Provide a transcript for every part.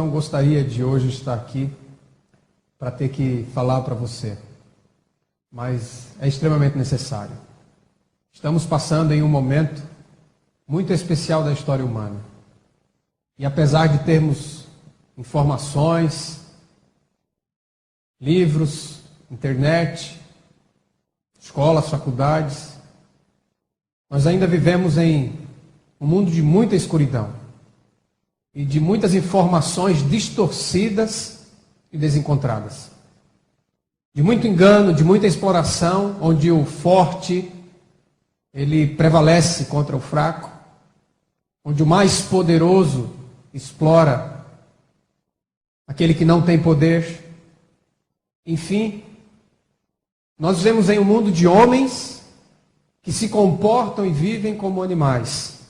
não gostaria de hoje estar aqui para ter que falar para você, mas é extremamente necessário. Estamos passando em um momento muito especial da história humana. E apesar de termos informações, livros, internet, escolas, faculdades, nós ainda vivemos em um mundo de muita escuridão e de muitas informações distorcidas e desencontradas. De muito engano, de muita exploração, onde o forte ele prevalece contra o fraco, onde o mais poderoso explora aquele que não tem poder. Enfim, nós vivemos em um mundo de homens que se comportam e vivem como animais.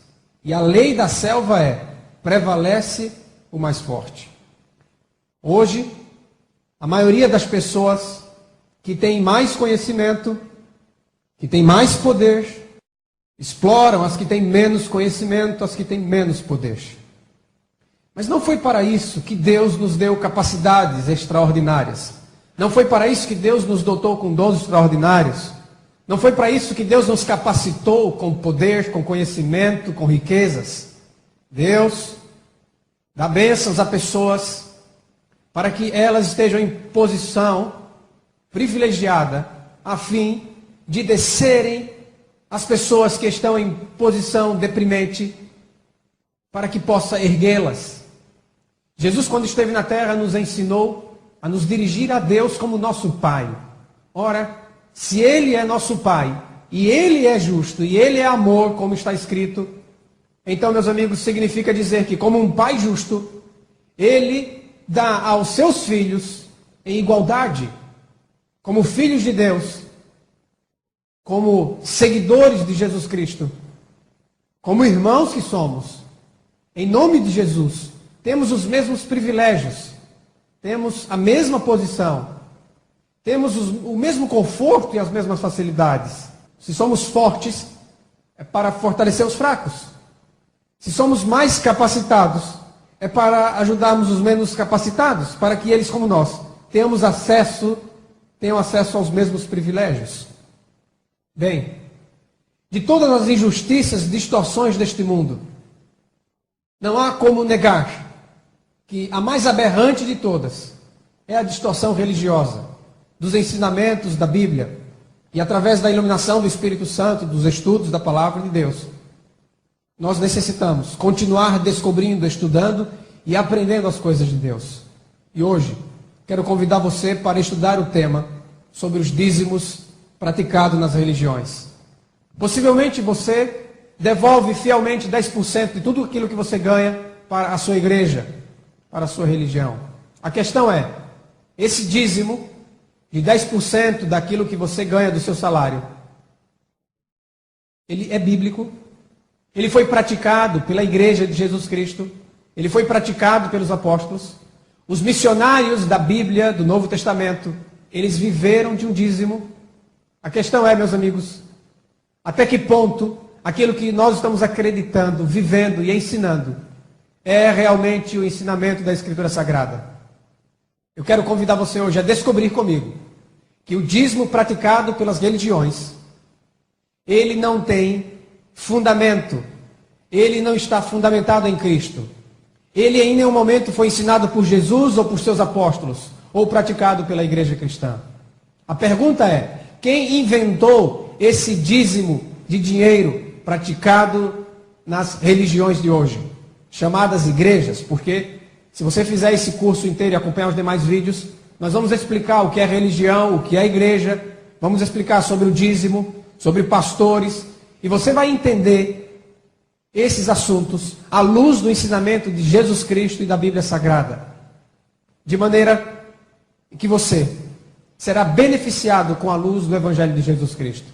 E a lei da selva prevalece o mais forte. Hoje, a maioria das pessoas que tem mais conhecimento, que tem mais poder, exploram as que têm menos conhecimento, as que têm menos poder. Mas não foi para isso que Deus nos deu capacidades extraordinárias. Não foi para isso que Deus nos dotou com dons extraordinários. Não foi para isso que Deus nos capacitou com poder, com conhecimento, com riquezas. Deus dá bênçãos a pessoas para que elas estejam em posição privilegiada, a fim de descerem as pessoas que estão em posição deprimente, para que possa erguê-las. Jesus, quando esteve na terra, nos ensinou a nos dirigir a Deus como nosso Pai. Ora, se Ele é nosso Pai, e Ele é justo, e Ele é amor, como está escrito, então, meus amigos, significa dizer que, como um Pai justo, Ele dá aos seus filhos em igualdade, como filhos de Deus, como seguidores de Jesus Cristo, como irmãos que somos, em nome de Jesus, temos os mesmos privilégios, temos a mesma posição, temos o mesmo conforto e as mesmas facilidades. Se somos fortes, é para fortalecer os fracos. Se somos mais capacitados, é para ajudarmos os menos capacitados, para que eles, como nós, tenham acesso aos mesmos privilégios. Bem, de todas as injustiças, distorções deste mundo, não há como negar que a mais aberrante de todas é a distorção religiosa dos ensinamentos da Bíblia e através da iluminação do Espírito Santo, dos estudos da Palavra de Deus. Nós necessitamos continuar descobrindo, estudando e aprendendo as coisas de Deus. E hoje, quero convidar você para estudar o tema sobre os dízimos praticados nas religiões. Possivelmente você devolve fielmente 10% de tudo aquilo que você ganha para a sua igreja, para a sua religião. A questão é, esse dízimo de 10% daquilo que você ganha do seu salário, ele é bíblico? Ele foi praticado pela igreja de Jesus Cristo? Ele foi praticado pelos apóstolos? Os missionários da Bíblia, do Novo Testamento, eles viveram de um dízimo? A questão é, meus amigos, até que ponto aquilo que nós estamos acreditando, vivendo e ensinando é realmente o ensinamento da Escritura Sagrada? Eu quero convidar você hoje a descobrir comigo que o dízimo praticado pelas religiões, ele não tem fundamento, ele não está fundamentado em Cristo. Ele em nenhum momento foi ensinado por Jesus ou por seus apóstolos, ou praticado pela igreja cristã. A pergunta é, quem inventou esse dízimo de dinheiro praticado nas religiões de hoje, chamadas igrejas? Porque se você fizer esse curso inteiro e acompanhar os demais vídeos, nós vamos explicar o que é religião, o que é igreja, vamos explicar sobre o dízimo, sobre pastores, e você vai entender esses assuntos à luz do ensinamento de Jesus Cristo e da Bíblia Sagrada, de maneira que você será beneficiado com a luz do Evangelho de Jesus Cristo.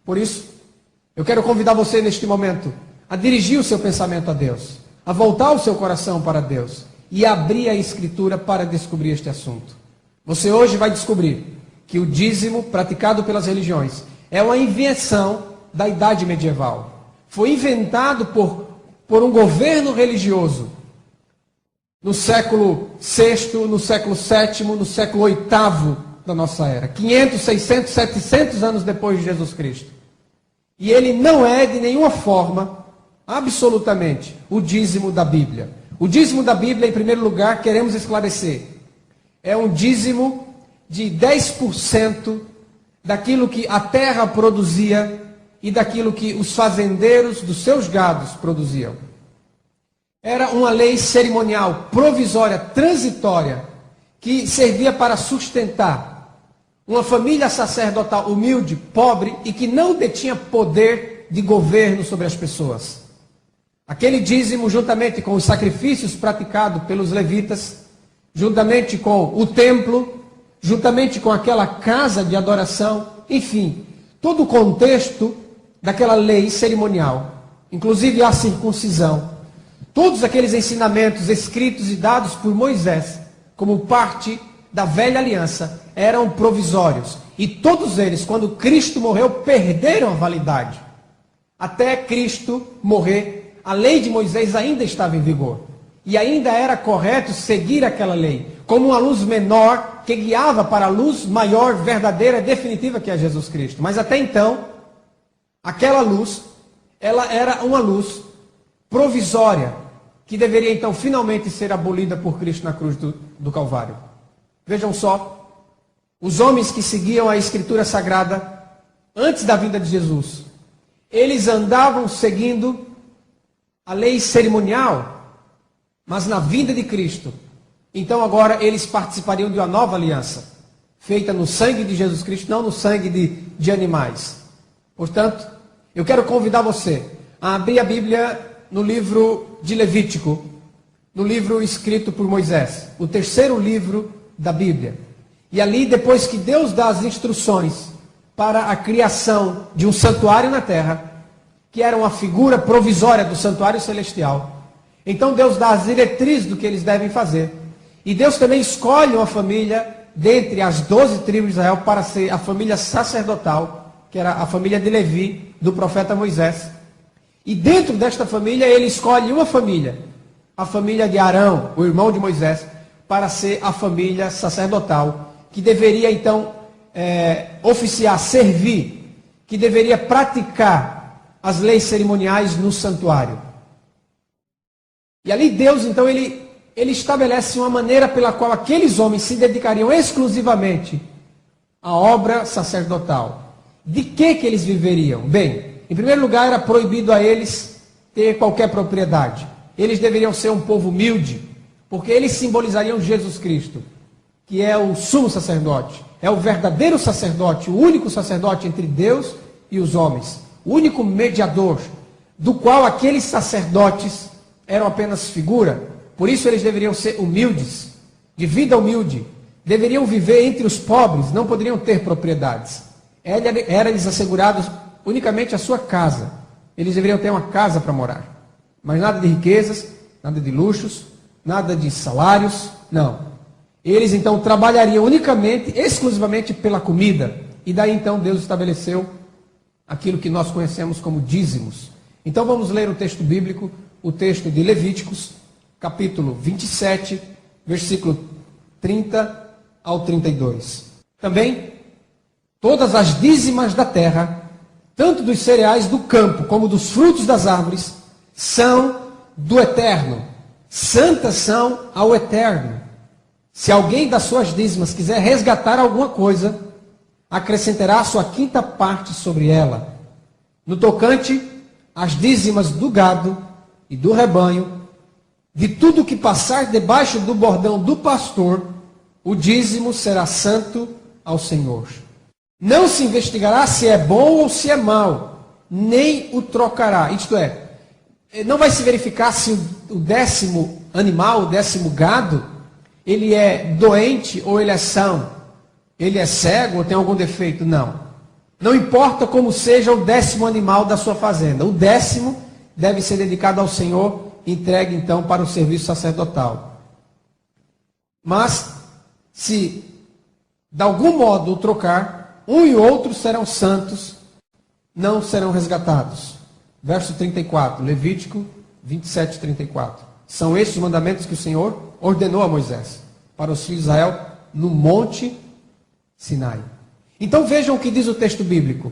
Por isso, eu quero convidar você neste momento a dirigir o seu pensamento a Deus, a voltar o seu coração para Deus e abrir a Escritura para descobrir este assunto. Você hoje vai descobrir que o dízimo praticado pelas religiões é uma invenção da Idade Medieval. Foi inventado por um governo religioso no século VI, no século VII, no século VIII da nossa era. 500, 600, 700 anos depois de Jesus Cristo. E ele não é de nenhuma forma, absolutamente, o dízimo da Bíblia. O dízimo da Bíblia, em primeiro lugar, queremos esclarecer, é um dízimo de 10% daquilo que a terra produzia e daquilo que os fazendeiros dos seus gados produziam. Era uma lei cerimonial, provisória, transitória, que servia para sustentar uma família sacerdotal humilde, pobre e que não detinha poder de governo sobre as pessoas. Aquele dízimo, juntamente com os sacrifícios praticados pelos levitas, juntamente com o templo, juntamente com aquela casa de adoração, enfim, todo o contexto daquela lei cerimonial, inclusive a circuncisão, todos aqueles ensinamentos escritos e dados por Moisés, como parte da velha aliança, eram provisórios. E todos eles, quando Cristo morreu, perderam a validade. Até Cristo morrer, a lei de Moisés ainda estava em vigor. E ainda era correto seguir aquela lei, como uma luz menor que guiava para a luz maior, verdadeira, definitiva, que é Jesus Cristo. Mas até então, aquela luz, ela era uma luz provisória, que deveria então finalmente ser abolida por Cristo na cruz do Calvário. Vejam só, os homens que seguiam a Escritura Sagrada antes da vinda de Jesus, eles andavam seguindo a lei cerimonial, mas na vinda de Cristo, então agora eles participariam de uma nova aliança, feita no sangue de Jesus Cristo, não no sangue de animais. Portanto, eu quero convidar você a abrir a Bíblia no livro de Levítico, no livro escrito por Moisés, o terceiro livro da Bíblia. E ali, depois que Deus dá as instruções para a criação de um santuário na terra, que era uma figura provisória do santuário celestial, então Deus dá as diretrizes do que eles devem fazer. E Deus também escolhe uma família dentre as 12 tribos de Israel para ser a família sacerdotal, que era a família de Levi, do profeta Moisés. E dentro desta família, ele escolhe uma família, a família de Arão, o irmão de Moisés, para ser a família sacerdotal, que deveria então oficiar, servir, que deveria praticar as leis cerimoniais no santuário. E ali Deus, então, ele estabelece uma maneira pela qual aqueles homens se dedicariam exclusivamente à obra sacerdotal. De que eles viveriam? Bem, em primeiro lugar, era proibido a eles ter qualquer propriedade. Eles deveriam ser um povo humilde, porque eles simbolizariam Jesus Cristo, que é o sumo sacerdote, é o verdadeiro sacerdote, o único sacerdote entre Deus e os homens, o único mediador, do qual aqueles sacerdotes eram apenas figura. Por isso eles deveriam ser humildes, de vida humilde, deveriam viver entre os pobres, não poderiam ter propriedades. Era-lhes assegurado unicamente a sua casa. Eles deveriam ter uma casa para morar, mas nada de riquezas, nada de luxos, nada de salários, não. Eles então trabalhariam unicamente, exclusivamente pela comida. E daí então Deus estabeleceu aquilo que nós conhecemos como dízimos. Então vamos ler o texto bíblico, o texto de Levíticos, capítulo 27, versículo 30 ao 32. Também, todas as dízimas da terra, tanto dos cereais do campo como dos frutos das árvores, são do Eterno. Santas são ao Eterno. Se alguém das suas dízimas quiser resgatar alguma coisa, acrescentará a sua quinta parte sobre ela. No tocante às dízimas do gado e do rebanho, de tudo que passar debaixo do bordão do pastor, o dízimo será santo ao Senhor. Não se investigará se é bom ou se é mau, nem o trocará. Isto é, não vai se verificar se o décimo animal, o décimo gado, ele é doente ou ele é são, ele é cego ou tem algum defeito. Não. Não importa como seja o décimo animal da sua fazenda. O décimo deve ser dedicado ao Senhor, entregue então para o serviço sacerdotal. Mas, se de algum modo o trocar, um e outro serão santos, não serão resgatados. Verso 34, Levítico 27, 34. São estes os mandamentos que o Senhor ordenou a Moisés para os filhos de Israel no Monte Sinai. Então vejam o que diz o texto bíblico.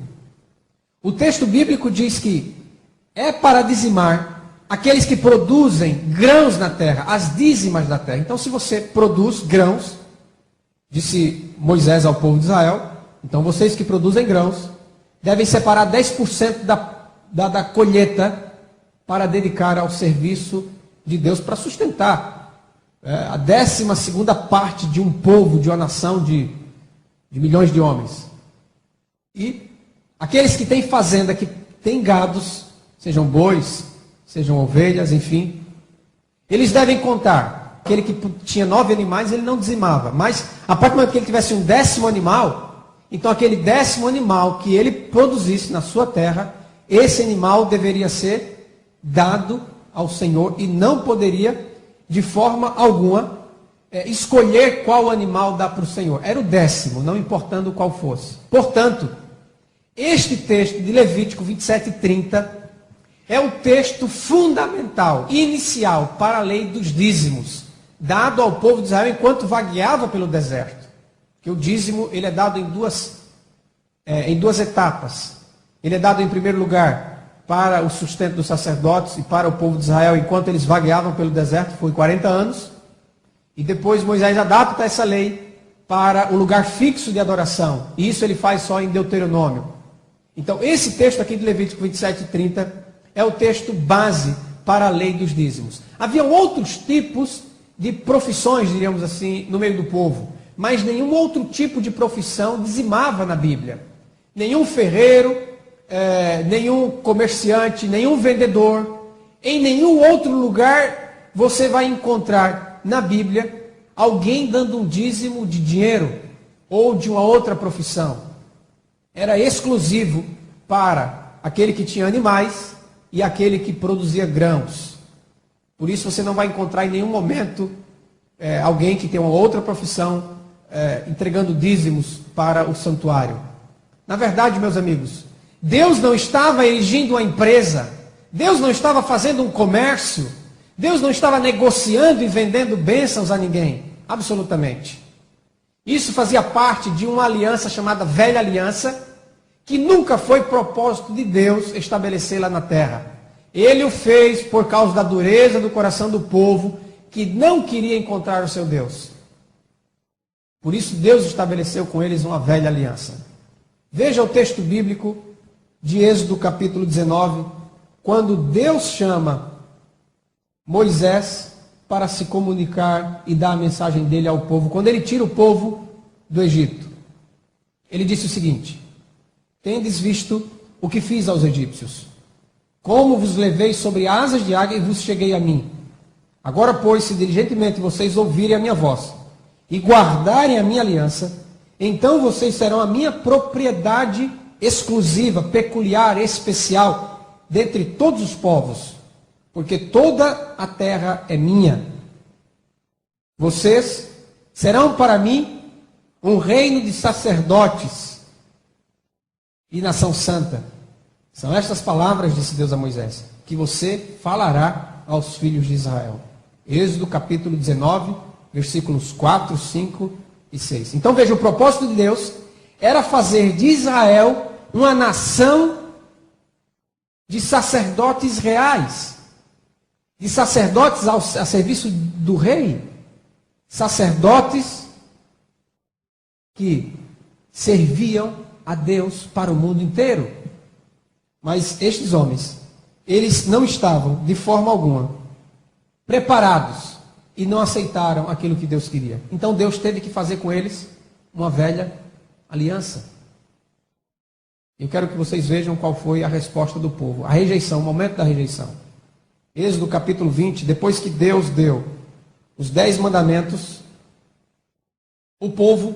O texto bíblico diz que é para dizimar aqueles que produzem grãos na terra, as dízimas da terra. Então, se você produz grãos, disse Moisés ao povo de Israel, então vocês que produzem grãos devem separar 10% da colheita para dedicar ao serviço de Deus, para sustentar a 12ª parte de um povo, de uma nação de milhões de homens. E aqueles que têm fazenda, que têm gados, sejam bois, sejam ovelhas, enfim, eles devem contar. Aquele que tinha 9 animais, ele não dizimava. Mas, a partir do momento que ele tivesse um 10º animal, então aquele 10º animal que ele produzisse na sua terra, esse animal deveria ser dado ao Senhor e não poderia, de forma alguma, escolher qual animal dá para o Senhor. Era o 10º, não importando qual fosse. Portanto, este texto de Levítico 27:30 é o texto fundamental, inicial, para a lei dos dízimos, dado ao povo de Israel enquanto vagueava pelo deserto. Que o dízimo ele é dado em duas etapas. Ele é dado em primeiro lugar para o sustento dos sacerdotes e para o povo de Israel enquanto eles vagueavam pelo deserto, foi 40 anos. E depois Moisés adapta essa lei para o lugar fixo de adoração. E isso ele faz só em Deuteronômio. Então, esse texto aqui de Levítico 27:30 é o texto base para a lei dos dízimos. Haviam outros tipos de profissões, diríamos assim, no meio do povo, mas nenhum outro tipo de profissão dizimava na Bíblia. Nenhum ferreiro, nenhum comerciante, nenhum vendedor, em nenhum outro lugar você vai encontrar na Bíblia alguém dando um dízimo de dinheiro ou de uma outra profissão. Era exclusivo para aquele que tinha animais e aquele que produzia grãos. Por isso você não vai encontrar em nenhum momento alguém que tem uma outra profissão entregando dízimos para o santuário. Na verdade, meus amigos, Deus não estava erigindo uma empresa, Deus não estava fazendo um comércio, Deus não estava negociando e vendendo bênçãos a ninguém, absolutamente. Isso fazia parte de uma aliança chamada Velha Aliança, que nunca foi propósito de Deus estabelecê-la na terra. Ele o fez por causa da dureza do coração do povo, que não queria encontrar o seu Deus. Por isso Deus estabeleceu com eles uma velha aliança. Veja o texto bíblico de Êxodo capítulo 19, quando Deus chama Moisés para se comunicar e dar a mensagem dele ao povo. Quando ele tira o povo do Egito, ele disse o seguinte: tendes visto o que fiz aos egípcios, como vos levei sobre asas de águia e vos cheguei a mim. Agora, pois, se diligentemente vocês ouvirem a minha voz e guardarem a minha aliança, então vocês serão a minha propriedade exclusiva, peculiar, especial, dentre todos os povos, porque toda a terra é minha. Vocês serão para mim um reino de sacerdotes e nação santa. São estas palavras, disse Deus a Moisés, que você falará aos filhos de Israel. Êxodo capítulo 19, versículos 4, 5 e 6. Então veja, o propósito de Deus era fazer de Israel uma nação de sacerdotes reais, de sacerdotes a serviço do rei, sacerdotes que serviam a Deus para o mundo inteiro. Mas estes homens, eles não estavam de forma alguma preparados e não aceitaram aquilo que Deus queria. Então Deus teve que fazer com eles uma velha aliança. Eu quero que vocês vejam qual foi a resposta do povo, a rejeição, o momento da rejeição. Êxodo capítulo 20, depois que Deus deu os 10 mandamentos, o povo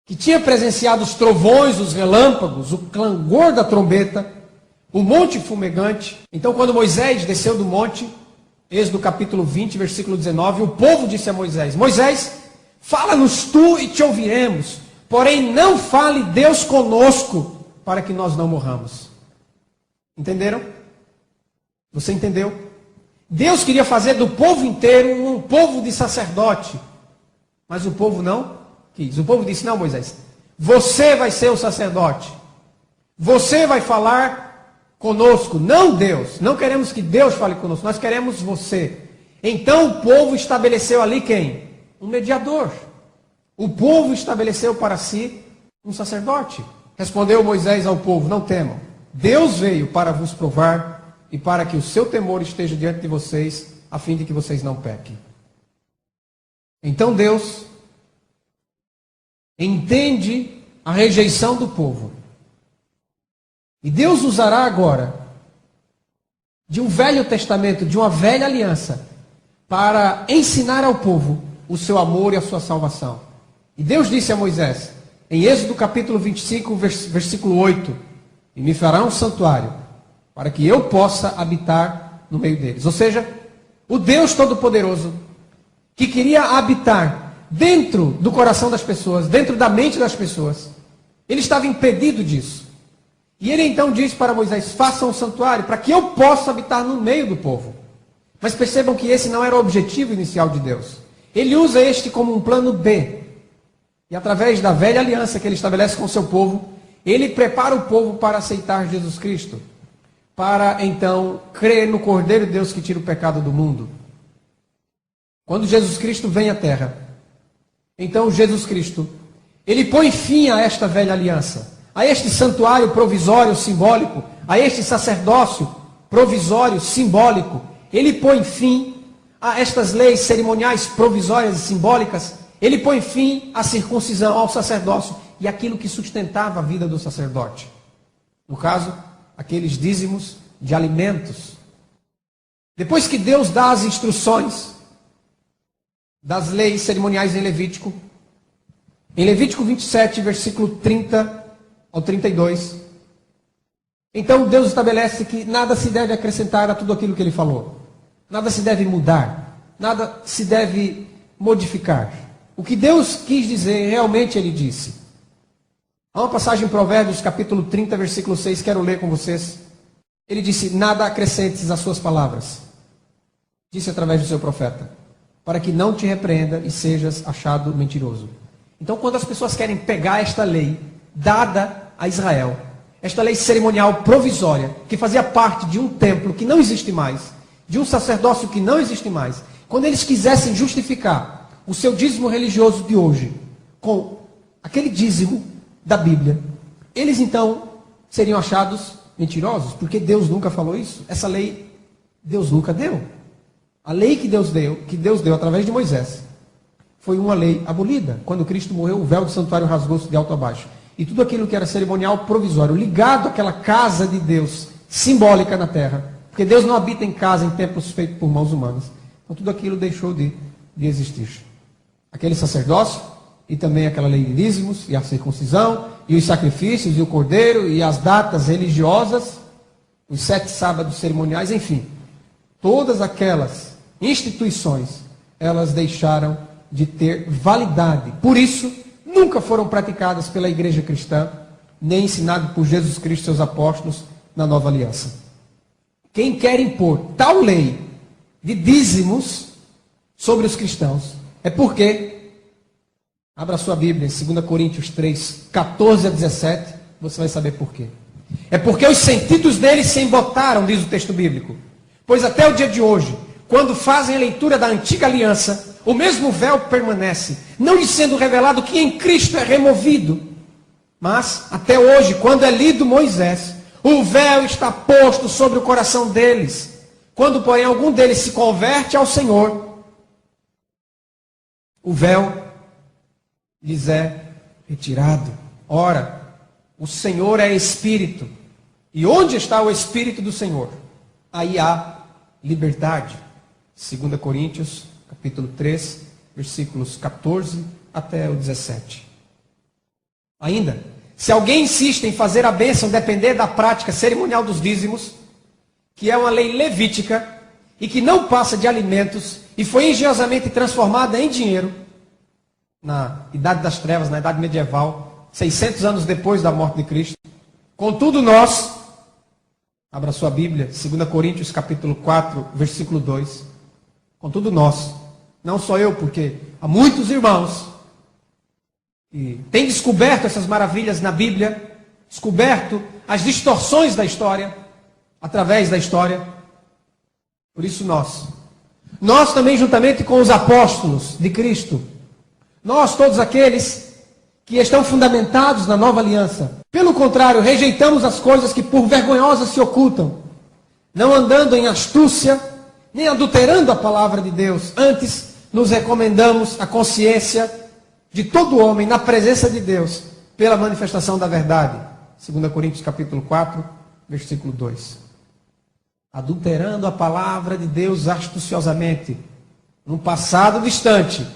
que tinha presenciado os trovões, os relâmpagos, o clangor da trombeta, o monte fumegante. Então, quando Moisés desceu do monte, Êxodo capítulo 20, versículo 19, o povo disse a Moisés: Moisés, fala-nos tu e te ouviremos, porém não fale Deus conosco, para que nós não morramos. Entenderam? Você entendeu? Deus queria fazer do povo inteiro um povo de sacerdote. Mas o povo não quis. O povo disse: não, Moisés, você vai ser o sacerdote. Você vai falar conosco, não Deus. Não queremos que Deus fale conosco, nós queremos você. Então o povo estabeleceu ali quem? Um mediador. O povo estabeleceu para si um sacerdote. Respondeu Moisés ao povo: não temam. Deus veio para vos provar e para que o seu temor esteja diante de vocês, a fim de que vocês não pequem. Então Deus entende a rejeição do povo. E Deus usará agora de um velho testamento, de uma velha aliança, para ensinar ao povo o seu amor e a sua salvação. E Deus disse a Moisés, em Êxodo capítulo 25, versículo 8, e me fará um santuário, para que eu possa habitar no meio deles. Ou seja, o Deus Todo-Poderoso, que queria habitar dentro do coração das pessoas, dentro da mente das pessoas, ele estava impedido disso. E ele então disse para Moisés: faça um santuário, para que eu possa habitar no meio do povo. Mas percebam que esse não era o objetivo inicial de Deus. Ele usa este como um plano B. E através da velha aliança que ele estabelece com o seu povo, ele prepara o povo para aceitar Jesus Cristo, para então crer no Cordeiro de Deus que tira o pecado do mundo. Quando Jesus Cristo vem à terra, então Jesus Cristo, ele põe fim a esta velha aliança, a este santuário provisório simbólico, a este sacerdócio provisório simbólico. Ele põe fim a estas leis cerimoniais provisórias e simbólicas. Ele põe fim à circuncisão, ao sacerdócio e aquilo que sustentava a vida do sacerdote. No caso, aqueles dízimos de alimentos. Depois que Deus dá as instruções das leis cerimoniais em Levítico 27, versículo 30 ao 32, então Deus estabelece que nada se deve acrescentar a tudo aquilo que ele falou. Nada se deve mudar, nada se deve modificar. O que Deus quis dizer, realmente ele disse. Há uma passagem em Provérbios, capítulo 30, versículo 6, quero ler com vocês. Ele disse: nada acrescentes às suas palavras, disse através do seu profeta, para que não te repreenda e sejas achado mentiroso. Então, quando as pessoas querem pegar esta lei dada a Israel, esta lei cerimonial provisória, que fazia parte de um templo que não existe mais, de um sacerdócio que não existe mais, quando eles quisessem justificar o seu dízimo religioso de hoje com aquele dízimo da Bíblia, eles então seriam achados mentirosos, porque Deus nunca falou isso. Essa lei Deus nunca deu. A lei que Deus deu através de Moisés, foi uma lei abolida. Quando Cristo morreu, o véu do santuário rasgou-se de alto a baixo. E tudo aquilo que era cerimonial provisório, ligado àquela casa de Deus, simbólica na terra, porque Deus não habita em casa, em templos feitos por mãos humanas. Então tudo aquilo deixou de existir. Aquele sacerdócio, e também aquela lei de dízimos, e a circuncisão, e os sacrifícios, e o cordeiro, e as datas religiosas, os 7 sábados cerimoniais, enfim. Todas aquelas instituições, elas deixaram de ter validade. Por isso, nunca foram praticadas pela igreja cristã, nem ensinadas por Jesus Cristo e seus apóstolos na nova aliança. Quem quer impor tal lei de dízimos sobre os cristãos é porque, abra sua Bíblia em 2 Coríntios 3, 14 a 17, você vai saber por quê. É porque os sentidos deles se embotaram, diz o texto bíblico. Pois até o dia de hoje, quando fazem a leitura da antiga aliança, o mesmo véu permanece, não lhe sendo revelado que em Cristo é removido. Mas, até hoje, quando é lido Moisés, o véu está posto sobre o coração deles. Quando, porém, algum deles se converte ao Senhor, o véu lhes é retirado. Ora, o Senhor é Espírito. E onde está o Espírito do Senhor? Aí há liberdade. 2 Coríntios, capítulo 3, versículos 14 até o 17. Ainda, se alguém insiste em fazer a bênção depender da prática cerimonial dos dízimos, que é uma lei levítica, e que não passa de alimentos, e foi engenhosamente transformada em dinheiro, na Idade das Trevas, na Idade Medieval, 600 anos depois da morte de Cristo. Contudo, nós, Abra sua Bíblia, 2 Coríntios capítulo 4, versículo 2. Contudo nós, não só eu, porque há muitos irmãos que têm descoberto essas maravilhas na Bíblia, descoberto as distorções da história, através da história. Por isso nós também juntamente com os apóstolos de Cristo, nós todos aqueles que estão fundamentados na nova aliança, pelo contrário, rejeitamos as coisas que por vergonhosas se ocultam, não andando em astúcia, nem adulterando a palavra de Deus, antes nos recomendamos a consciência de todo homem na presença de Deus, pela manifestação da verdade. 2 Coríntios capítulo 4, versículo 2. Adulterando a palavra de Deus astuciosamente, num passado distante,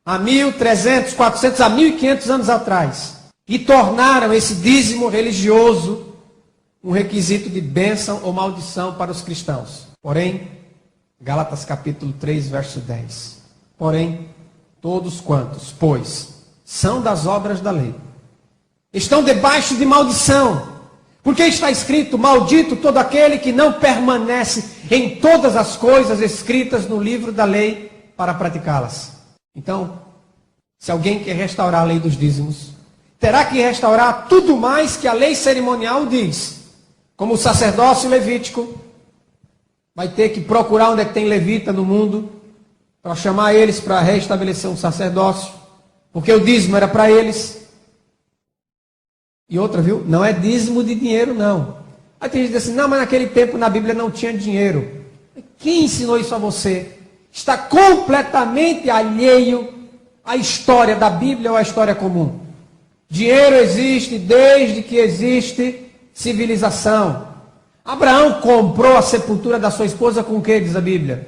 há 1.300, 400, há 1.500 anos atrás, e tornaram esse dízimo religioso um requisito de bênção ou maldição para os cristãos. Porém, Gálatas capítulo 3, verso 10. Porém, todos quantos, pois, são das obras da lei, estão debaixo de maldição, porque está escrito: maldito todo aquele que não permanece em todas as coisas escritas no livro da lei para praticá-las. Então, se alguém quer restaurar a lei dos dízimos, terá que restaurar tudo mais que a lei cerimonial diz, como o sacerdócio levítico. Vai ter que procurar onde é que tem levita no mundo, para chamar eles para restabelecer um sacerdócio, porque o dízimo era para eles. E outra, viu? Não é dízimo de dinheiro, não. Aí tem gente que diz assim: não, mas naquele tempo na Bíblia não tinha dinheiro. Quem ensinou isso a você? Está completamente alheio à história da Bíblia ou à história comum. Dinheiro existe desde que existe civilização. Abraão comprou a sepultura da sua esposa com o que, diz a Bíblia?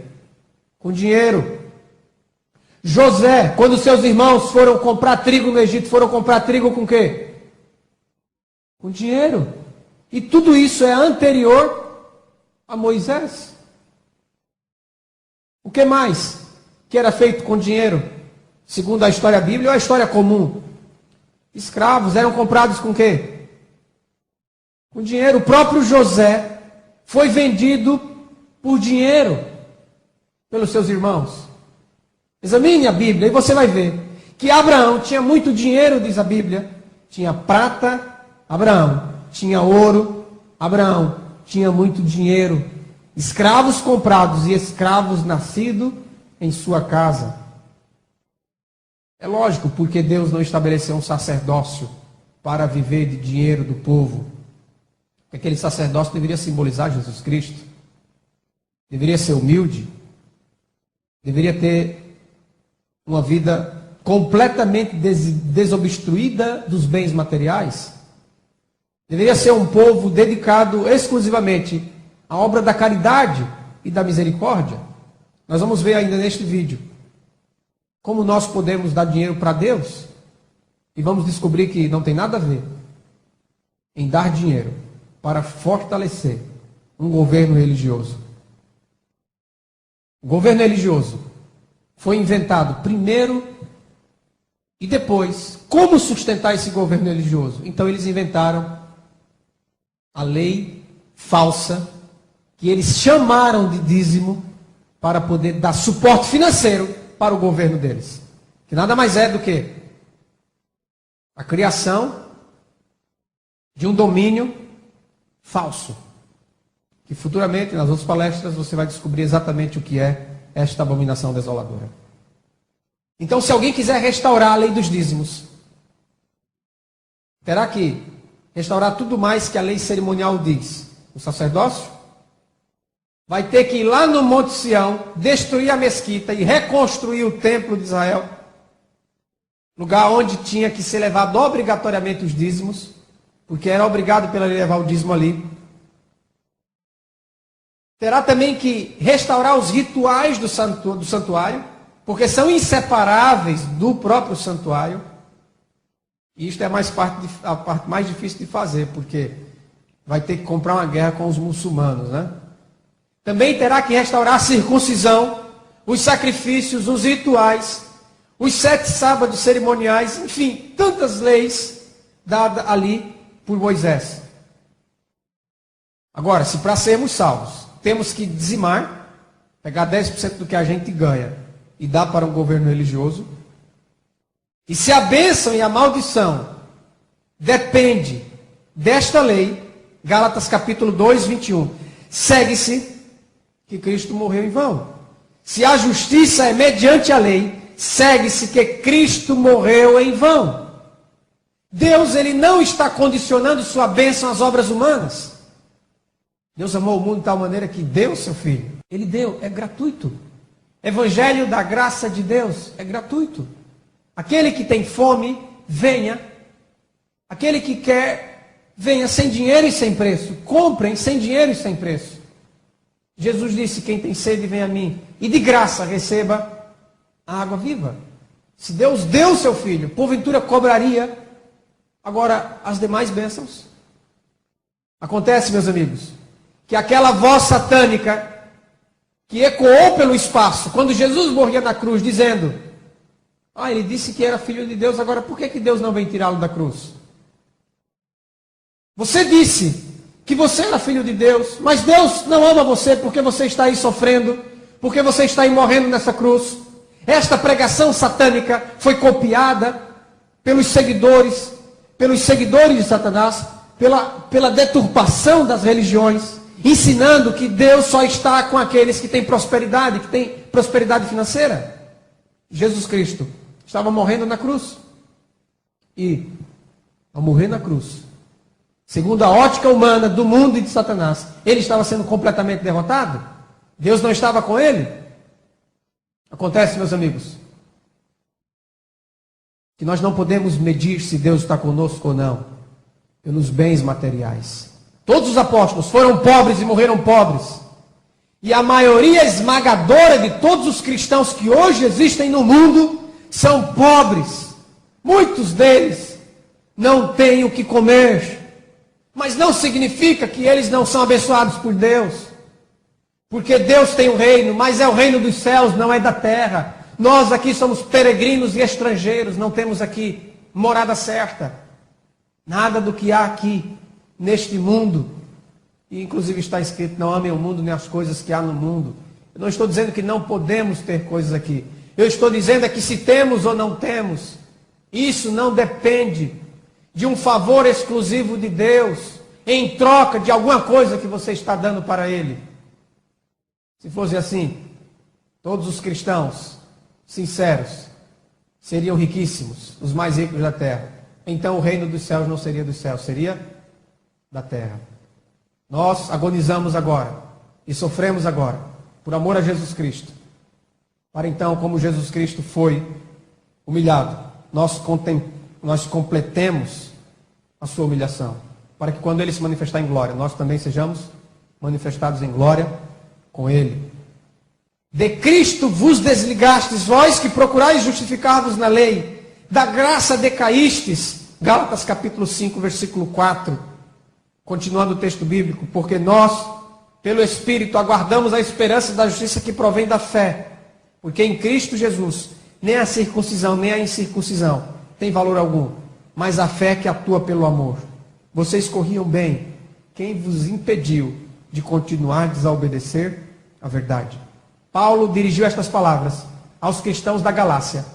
Com dinheiro. José, quando seus irmãos foram comprar trigo no Egito, foram comprar trigo com o quê? Com dinheiro. E tudo isso é anterior a Moisés. O que mais que era feito com dinheiro? Segundo a história bíblica ou a história comum? Escravos eram comprados com o quê? Com dinheiro. O próprio José foi vendido por dinheiro pelos seus irmãos. Examine a Bíblia e você vai ver que Abraão tinha muito dinheiro, diz a Bíblia. Tinha prata, Abraão. Tinha ouro, Abraão. Tinha muito dinheiro. Escravos comprados e escravos nascidos em sua casa. É lógico, porque Deus não estabeleceu um sacerdócio para viver de dinheiro do povo. Aquele sacerdócio deveria simbolizar Jesus Cristo. Deveria ser humilde. Deveria ter uma vida completamente desobstruída dos bens materiais. Deveria ser um povo dedicado exclusivamente à obra da caridade e da misericórdia. Nós vamos ver ainda neste vídeo como nós podemos dar dinheiro para Deus, e vamos descobrir que não tem nada a ver em dar dinheiro para fortalecer um governo religioso. O governo religioso foi inventado primeiro e depois como sustentar esse governo religioso. Então eles inventaram a lei falsa, que eles chamaram de dízimo, para poder dar suporte financeiro para o governo deles. Que nada mais é do que a criação de um domínio falso. Que futuramente, nas outras palestras, você vai descobrir exatamente o que é esta abominação desoladora. Então, se alguém quiser restaurar a lei dos dízimos, terá que restaurar tudo mais que a lei cerimonial diz. O sacerdócio vai ter que ir lá no Monte Sião, destruir a mesquita e reconstruir o templo de Israel, lugar onde tinha que ser levado obrigatoriamente os dízimos, porque era obrigado pela lei levar o dízimo ali. Terá também que restaurar os rituais do santuário, porque são inseparáveis do próprio santuário. E isto é a parte mais difícil de fazer, porque vai ter que comprar uma guerra com os muçulmanos, né? Também terá que restaurar a circuncisão, os sacrifícios, os rituais, os 7 sábados cerimoniais, enfim, tantas leis dadas ali por Moisés. Agora, se para sermos salvos, temos que dizimar, pegar 10% do que a gente ganha e dar para um governo religioso, e se a bênção e a maldição depende desta lei, Gálatas capítulo 2, 21, segue-se que Cristo morreu em vão. Se a justiça é mediante a lei, segue-se que Cristo morreu em vão. Deus, ele não está condicionando sua bênção às obras humanas. Deus amou o mundo de tal maneira que deu seu Filho. Ele deu, é gratuito. Evangelho da graça de Deus é gratuito. Aquele que tem fome, venha. Aquele que quer, venha sem dinheiro e sem preço. Comprem sem dinheiro e sem preço. Jesus disse, quem tem sede, vem a mim. E de graça receba a água viva. Se Deus deu seu Filho, porventura cobraria agora as demais bênçãos? Acontece, meus amigos, que aquela voz satânica que ecoou pelo espaço, quando Jesus morria na cruz, dizendo, ele disse que era Filho de Deus, agora por que Deus não vem tirá-lo da cruz? Você disse que você era Filho de Deus, mas Deus não ama você porque você está aí sofrendo, porque você está aí morrendo nessa cruz. Esta pregação satânica foi copiada pelos seguidores de Satanás, pela deturpação das religiões, ensinando que Deus só está com aqueles que têm prosperidade financeira. Jesus Cristo estava morrendo na cruz. E, ao morrer na cruz, segundo a ótica humana do mundo e de Satanás, ele estava sendo completamente derrotado? Deus não estava com ele? Acontece, meus amigos, que nós não podemos medir se Deus está conosco ou não, pelos bens materiais. Todos os apóstolos foram pobres e morreram pobres. E a maioria esmagadora de todos os cristãos que hoje existem no mundo são pobres. Muitos deles não têm o que comer. Mas não significa que eles não são abençoados por Deus. Porque Deus tem um reino, mas é o reino dos céus, não é da terra. Nós aqui somos peregrinos e estrangeiros, não temos aqui morada certa. Nada do que há aqui neste mundo, e inclusive está escrito, não amem o mundo nem as coisas que há no mundo. Eu não estou dizendo que não podemos ter coisas aqui. Eu estou dizendo é que se temos ou não temos, isso não depende de um favor exclusivo de Deus, em troca de alguma coisa que você está dando para Ele. Se fosse assim, todos os cristãos sinceros seriam riquíssimos, os mais ricos da terra. Então o reino dos céus não seria dos céus, seria da terra. Nós agonizamos agora e sofremos agora por amor a Jesus Cristo, para então, como Jesus Cristo foi humilhado, nós completemos a sua humilhação, para que quando Ele se manifestar em glória, nós também sejamos manifestados em glória com Ele. De Cristo vos desligastes, vós que procurais justificar-vos na lei, da graça decaístes. Gálatas capítulo 5, versículo 4. Continuando o texto bíblico, porque nós, pelo Espírito, aguardamos a esperança da justiça que provém da fé. Porque em Cristo Jesus, nem a circuncisão, nem a incircuncisão tem valor algum, mas a fé que atua pelo amor. Vocês corriam bem. Quem vos impediu de continuar a obedecer a verdade? Paulo dirigiu estas palavras aos cristãos da Galácia,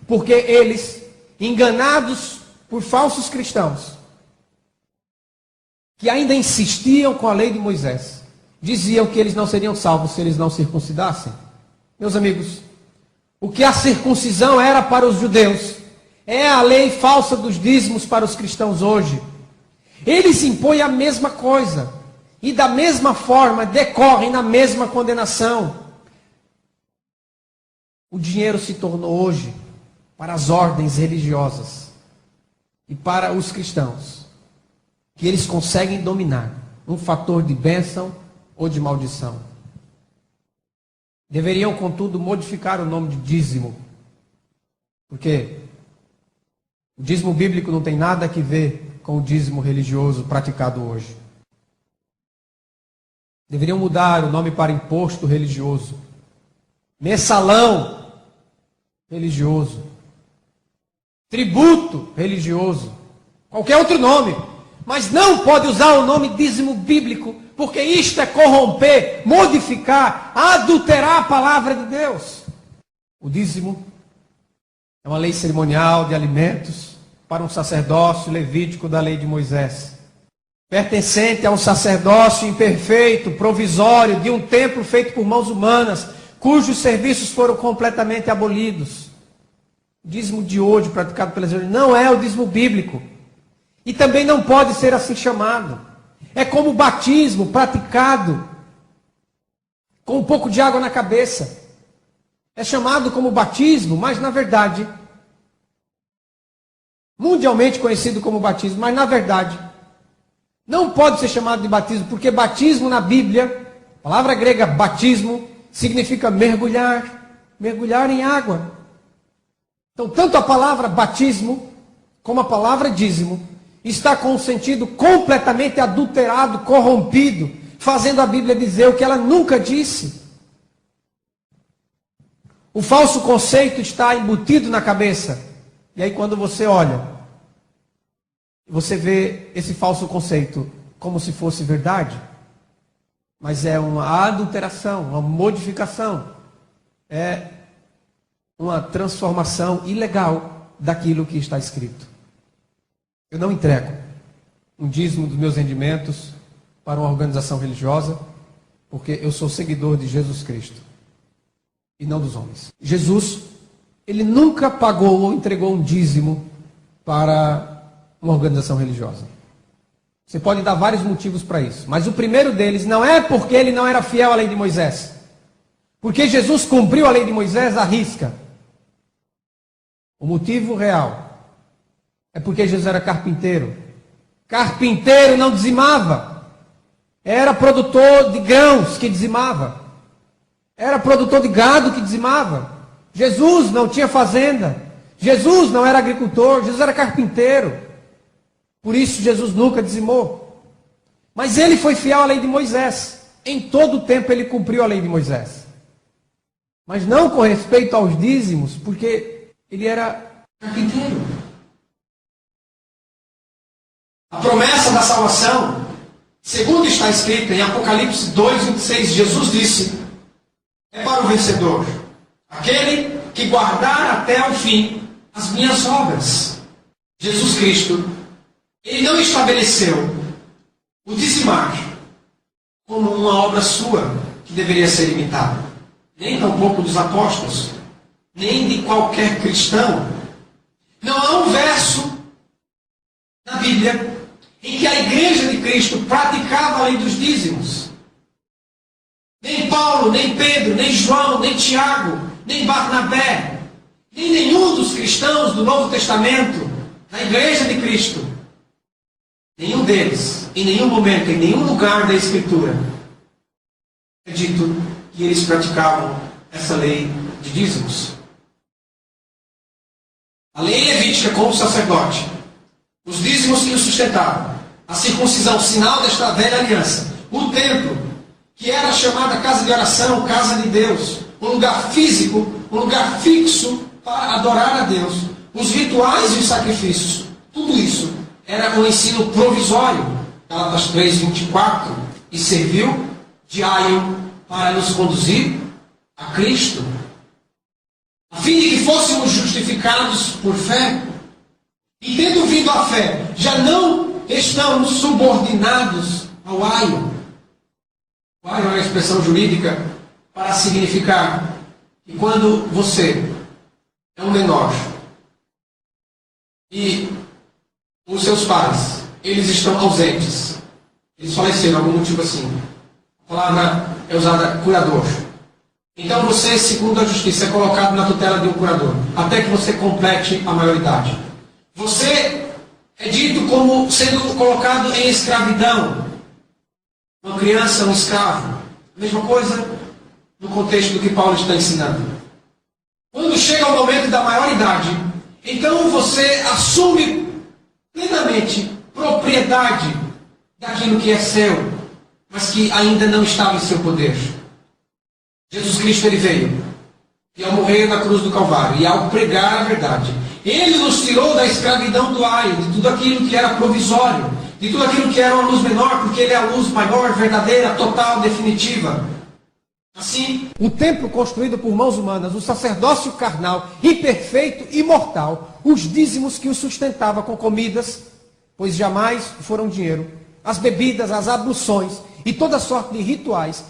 porque eles, enganados por falsos cristãos, que ainda insistiam com a lei de Moisés, diziam que eles não seriam salvos se eles não circuncidassem. Meus amigos, o que a circuncisão era para os judeus, é a lei falsa dos dízimos para os cristãos hoje. Eles impõem a mesma coisa, e da mesma forma decorrem na mesma condenação. O dinheiro se tornou hoje, para as ordens religiosas e para os cristãos, que eles conseguem dominar um fator de bênção ou de maldição. Deveriam, contudo, modificar o nome de dízimo, porque o dízimo bíblico não tem nada a ver com o dízimo religioso praticado hoje. Deveriam mudar o nome para imposto religioso, mensalão religioso, tributo religioso, qualquer outro nome. Mas não pode usar o nome dízimo bíblico, porque isto é corromper, modificar, adulterar a palavra de Deus. O dízimo é uma lei cerimonial de alimentos para um sacerdócio levítico da lei de Moisés, pertencente a um sacerdócio imperfeito, provisório, de um templo feito por mãos humanas, cujos serviços foram completamente abolidos. O dízimo de hoje praticado pelas igrejas não é o dízimo bíblico. E também não pode ser assim chamado. É como o batismo praticado com um pouco de água na cabeça. É chamado como batismo, mas na verdade, mundialmente conhecido como batismo, mas na verdade, não pode ser chamado de batismo, porque batismo na Bíblia, a palavra grega batismo, significa mergulhar, mergulhar em água. Então, tanto a palavra batismo, como a palavra dízimo, está com um sentido completamente adulterado, corrompido, fazendo a Bíblia dizer o que ela nunca disse. O falso conceito está embutido na cabeça. E aí quando você olha, você vê esse falso conceito como se fosse verdade. Mas é uma adulteração, uma modificação. É uma transformação ilegal daquilo que está escrito. Eu não entrego um dízimo dos meus rendimentos para uma organização religiosa, porque eu sou seguidor de Jesus Cristo e não dos homens. Jesus, ele nunca pagou ou entregou um dízimo para uma organização religiosa. Você pode dar vários motivos para isso, mas o primeiro deles não é porque ele não era fiel à lei de Moisés, porque Jesus cumpriu a lei de Moisés à risca. O motivo real é porque Jesus era carpinteiro. Carpinteiro não dizimava. Era produtor de grãos que dizimava. Era produtor de gado que dizimava. Jesus não tinha fazenda. Jesus não era agricultor. Jesus era carpinteiro. Por isso Jesus nunca dizimou. Mas ele foi fiel à lei de Moisés. Em todo o tempo ele cumpriu a lei de Moisés. Mas não com respeito aos dízimos, porque ele era carpinteiro. A promessa da salvação, segundo está escrito em Apocalipse 2:26, Jesus disse, é para o vencedor, aquele que guardar até o fim as minhas obras. Jesus Cristo, ele não estabeleceu o dizimar como uma obra sua que deveria ser imitada, nem tampouco dos apóstolos, nem de qualquer cristão. Não há um verso na Bíblia em que a igreja de Cristo praticava a lei dos dízimos. Nem Paulo, nem Pedro, nem João, nem Tiago, nem Barnabé, nem nenhum dos cristãos do Novo Testamento, na igreja de Cristo, nenhum deles, em nenhum momento, em nenhum lugar da Escritura, é dito que eles praticavam essa lei de dízimos. A lei levítica com o sacerdote, os dízimos que o sustentavam, a circuncisão, sinal desta velha aliança, o templo, que era chamada casa de oração, casa de Deus, um lugar físico, um lugar fixo para adorar a Deus, os rituais e os sacrifícios, tudo isso era um ensino provisório, Gálatas 3:24, e serviu de aio para nos conduzir a Cristo, a fim de que fôssemos justificados por fé. E tendo vindo a fé, já não estamos subordinados ao aio. O aio é uma expressão jurídica para significar que quando você é um menor e os seus pais, eles estão ausentes, eles faleceram, algum motivo assim, a palavra é usada curador. Então você, segundo a justiça, é colocado na tutela de um curador, até que você complete a maioridade. Você é dito como sendo colocado em escravidão. Uma criança, um escravo. Mesma coisa no contexto do que Paulo está ensinando. Quando chega o momento da maioridade, então você assume plenamente propriedade daquilo que é seu, mas que ainda não estava em seu poder. Jesus Cristo, ele veio, e ao morrer na cruz do Calvário, e ao pregar a verdade, ele nos tirou da escravidão do aio, de tudo aquilo que era provisório, de tudo aquilo que era uma luz menor, porque ele é a luz maior, verdadeira, total, definitiva. Assim, o templo construído por mãos humanas, o sacerdócio carnal, imperfeito e mortal, os dízimos que o sustentava com comidas, pois jamais foram dinheiro, as bebidas, as abluções e toda sorte de rituais,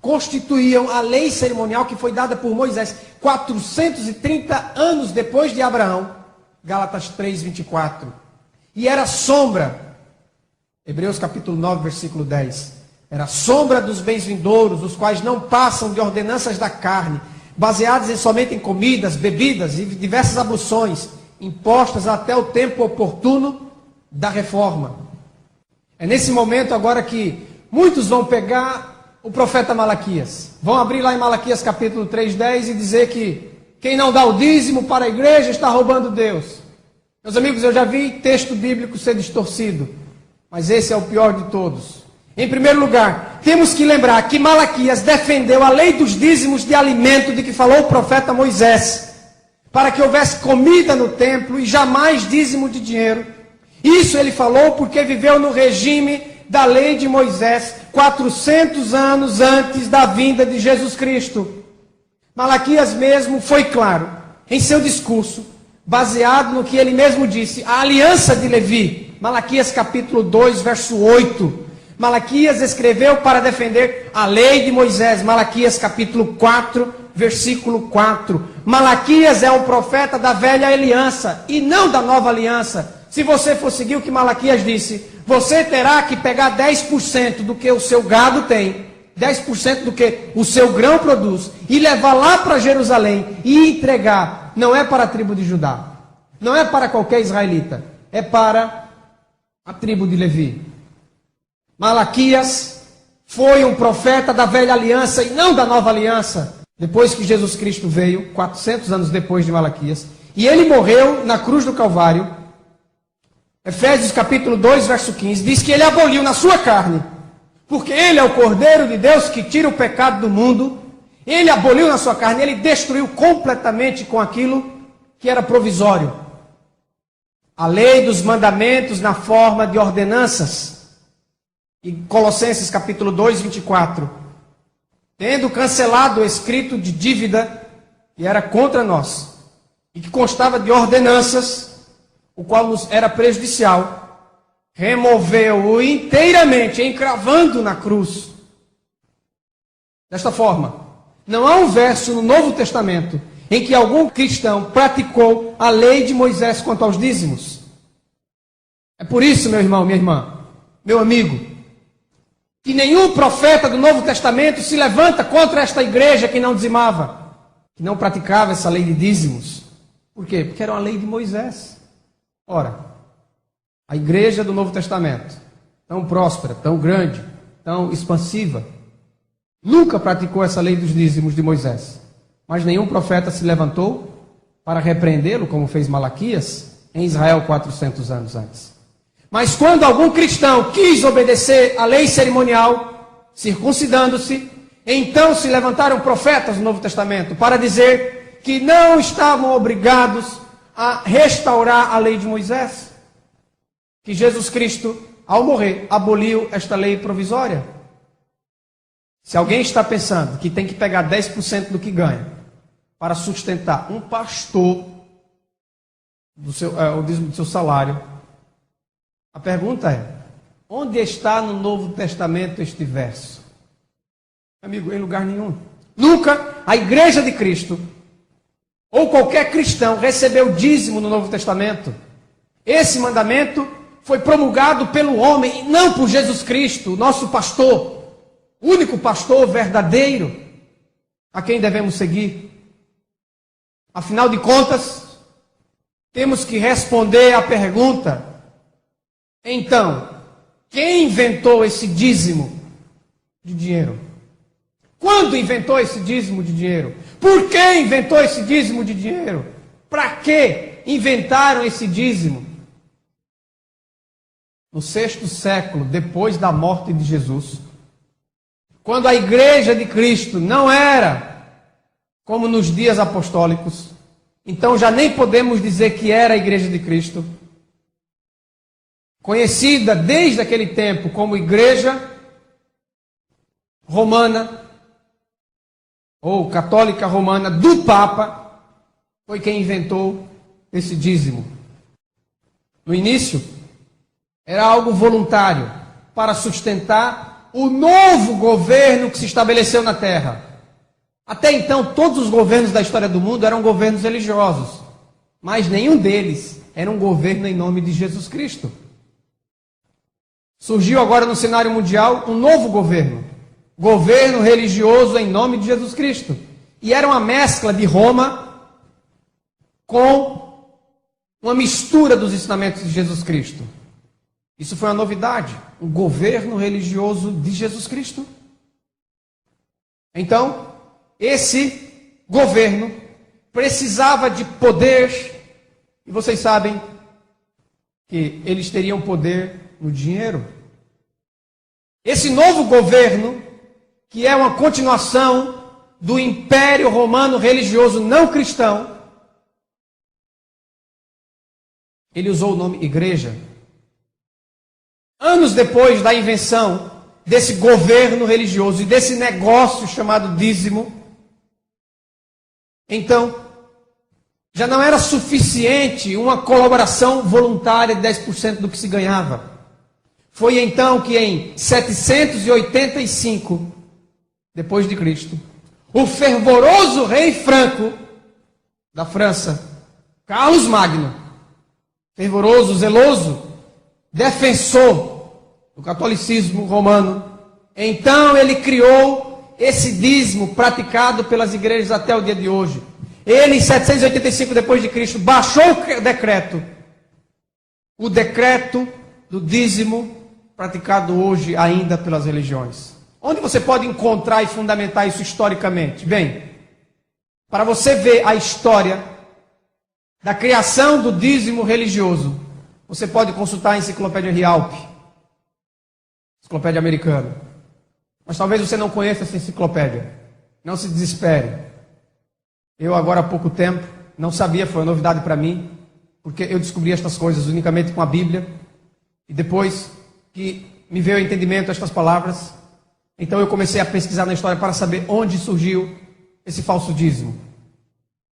constituíam a lei cerimonial que foi dada por Moisés 430 anos depois de Abraão, Gálatas 3:24. E era sombra, Hebreus capítulo 9, versículo 10. Era sombra dos bens vindouros, os quais não passam de ordenanças da carne, baseadas somente em comidas, bebidas e diversas abluções, impostas até o tempo oportuno da reforma. É nesse momento agora que muitos vão pegar o profeta Malaquias. Vão abrir lá em Malaquias capítulo 3:10 e dizer que quem não dá o dízimo para a igreja está roubando Deus. Meus amigos, eu já vi texto bíblico ser distorcido, mas esse é o pior de todos. Em primeiro lugar, temos que lembrar que Malaquias defendeu a lei dos dízimos de alimento de que falou o profeta Moisés, para que houvesse comida no templo e jamais dízimo de dinheiro. Isso ele falou porque viveu no regime da lei de Moisés 400 anos antes da vinda de Jesus Cristo. Malaquias mesmo foi claro em seu discurso, baseado no que ele mesmo disse, a aliança de Levi. Malaquias capítulo 2, verso 8. Malaquias escreveu para defender a lei de Moisés. Malaquias capítulo 4, versículo 4. Malaquias é um profeta da velha aliança e não da nova aliança. Se você for seguir o que Malaquias disse, você terá que pegar 10% do que o seu gado tem, 10% do que o seu grão produz, e levar lá para Jerusalém e entregar. Não é para a tribo de Judá, não é para qualquer israelita, é para a tribo de Levi. Malaquias foi um profeta da velha aliança e não da nova aliança. Depois que Jesus Cristo veio, 400 anos depois de Malaquias, e ele morreu na cruz do Calvário, Efésios capítulo 2, verso 15, diz que ele aboliu na sua carne, porque ele é o Cordeiro de Deus que tira o pecado do mundo. Ele aboliu na sua carne, ele destruiu completamente com aquilo que era provisório. A lei dos mandamentos na forma de ordenanças. E Colossenses capítulo 2, 24. Tendo cancelado o escrito de dívida que era contra nós, e que constava de ordenanças, o qual nos era prejudicial, removeu-o inteiramente, encravando na cruz. Desta forma, não há um verso no Novo Testamento em que algum cristão praticou a lei de Moisés quanto aos dízimos. É por isso, meu irmão, minha irmã, meu amigo, que nenhum profeta do Novo Testamento se levanta contra esta igreja que não dizimava, que não praticava essa lei de dízimos. Por quê? Porque era uma lei de Moisés. Ora, a igreja do Novo Testamento, tão próspera, tão grande, tão expansiva, nunca praticou essa lei dos dízimos de Moisés. Mas nenhum profeta se levantou para repreendê-lo, como fez Malaquias, em Israel 400 anos antes. Mas quando algum cristão quis obedecer à lei cerimonial, circuncidando-se, então se levantaram profetas do Novo Testamento para dizer que não estavam obrigados a restaurar a lei de Moisés, que Jesus Cristo, ao morrer, aboliu esta lei provisória. Se alguém está pensando que tem que pegar 10% do que ganha para sustentar um pastor, o dízimo do seu salário, a pergunta é, onde está no Novo Testamento este verso? Amigo, em lugar nenhum. Nunca a igreja de Cristo, ou qualquer cristão, recebeu dízimo no Novo Testamento. Esse mandamento foi promulgado pelo homem, e não por Jesus Cristo, nosso pastor, único pastor verdadeiro, a quem devemos seguir. Afinal de contas, temos que responder à pergunta, então, quem inventou esse dízimo de dinheiro? Quando inventou esse dízimo de dinheiro? Por que inventou esse dízimo de dinheiro? Para que inventaram esse dízimo? No 6º século, depois da morte de Jesus, quando a igreja de Cristo não era como nos dias apostólicos, então já nem podemos dizer que era a igreja de Cristo. conhecida desde aquele tempo como Igreja Romana, ou Católica Romana, do Papa, foi quem inventou esse dízimo. No início, era algo voluntário para sustentar o novo governo que se estabeleceu na Terra. Até então, todos os governos da história do mundo eram governos religiosos, mas nenhum deles era um governo em nome de Jesus Cristo. Surgiu agora no cenário mundial um novo governo religioso em nome de Jesus Cristo. E era uma mescla de Roma com uma mistura dos ensinamentos de Jesus Cristo. Isso foi uma novidade, um governo religioso de Jesus Cristo. Então, esse governo precisava de poder, e vocês sabem que eles teriam poder no dinheiro. Esse novo governo, que é uma continuação do Império Romano religioso não cristão, ele usou o nome igreja. Anos depois da invenção desse governo religioso e desse negócio chamado dízimo, então, já não era suficiente uma colaboração voluntária de 10% do que se ganhava. Foi então que em 785, depois de Cristo, o fervoroso rei Franco, da França, Carlos Magno, fervoroso, zeloso, defensor do catolicismo romano, então ele criou esse dízimo praticado pelas igrejas até o dia de hoje. Ele, em 785 depois de Cristo, baixou o decreto do dízimo praticado hoje ainda pelas religiões. Onde você pode encontrar e fundamentar isso historicamente? Bem, para você ver a história da criação do dízimo religioso, você pode consultar a Enciclopédia Rialp, Enciclopédia Americana. Mas talvez você não conheça essa enciclopédia. Não se desespere. Eu agora há pouco tempo não sabia, foi uma novidade para mim, porque eu descobri estas coisas unicamente com a Bíblia, e depois que me veio ao entendimento estas palavras, então eu comecei a pesquisar na história para saber onde surgiu esse falso dízimo.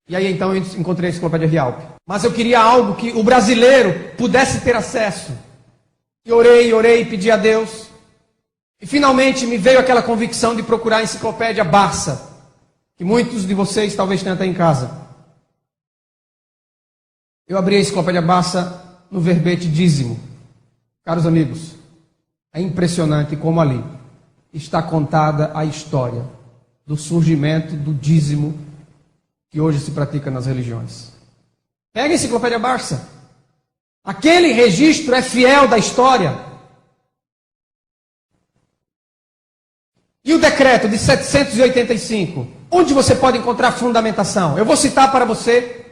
E aí então eu encontrei a Enciclopédia Rialp. Mas eu queria algo que o brasileiro pudesse ter acesso. E orei, pedi a Deus. E finalmente me veio aquela convicção de procurar a Enciclopédia Barça, que muitos de vocês talvez tenham até em casa. Eu abri a Enciclopédia Barça no verbete dízimo. Caros amigos, é impressionante como ali está contada a história do surgimento do dízimo que hoje se pratica nas religiões. Pega a Enciclopédia Barça. Aquele registro é fiel da história. E o decreto de 785, onde você pode encontrar fundamentação? Eu vou citar para você,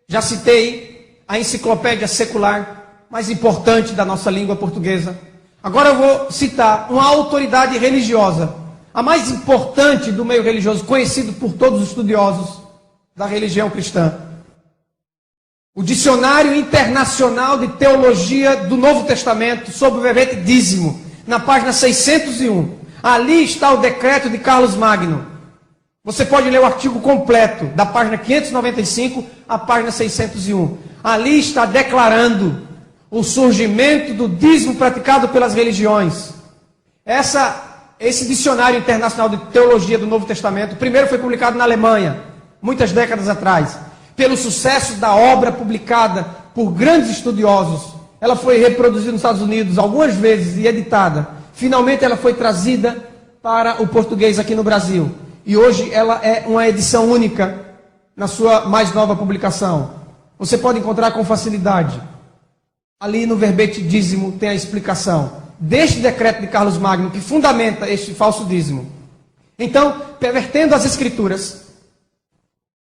já citei a enciclopédia secular mais importante da nossa língua portuguesa. Agora eu vou citar uma autoridade religiosa, a mais importante do meio religioso, conhecido por todos os estudiosos da religião cristã. O Dicionário Internacional de Teologia do Novo Testamento, sob o verbete dízimo, na página 601. Ali está o decreto de Carlos Magno. Você pode ler o artigo completo, da página 595 à página 601. Ali está declarando o surgimento do dízimo praticado pelas religiões. Esse Dicionário Internacional de Teologia do Novo Testamento, primeiro foi publicado na Alemanha, muitas décadas atrás. Pelo sucesso da obra publicada por grandes estudiosos, ela foi reproduzida nos Estados Unidos algumas vezes e editada. Finalmente ela foi trazida para o português aqui no Brasil. E hoje ela é uma edição única na sua mais nova publicação. Você pode encontrar com facilidade. Ali no verbete dízimo tem a explicação deste decreto de Carlos Magno que fundamenta este falso dízimo. Então, pervertendo as escrituras,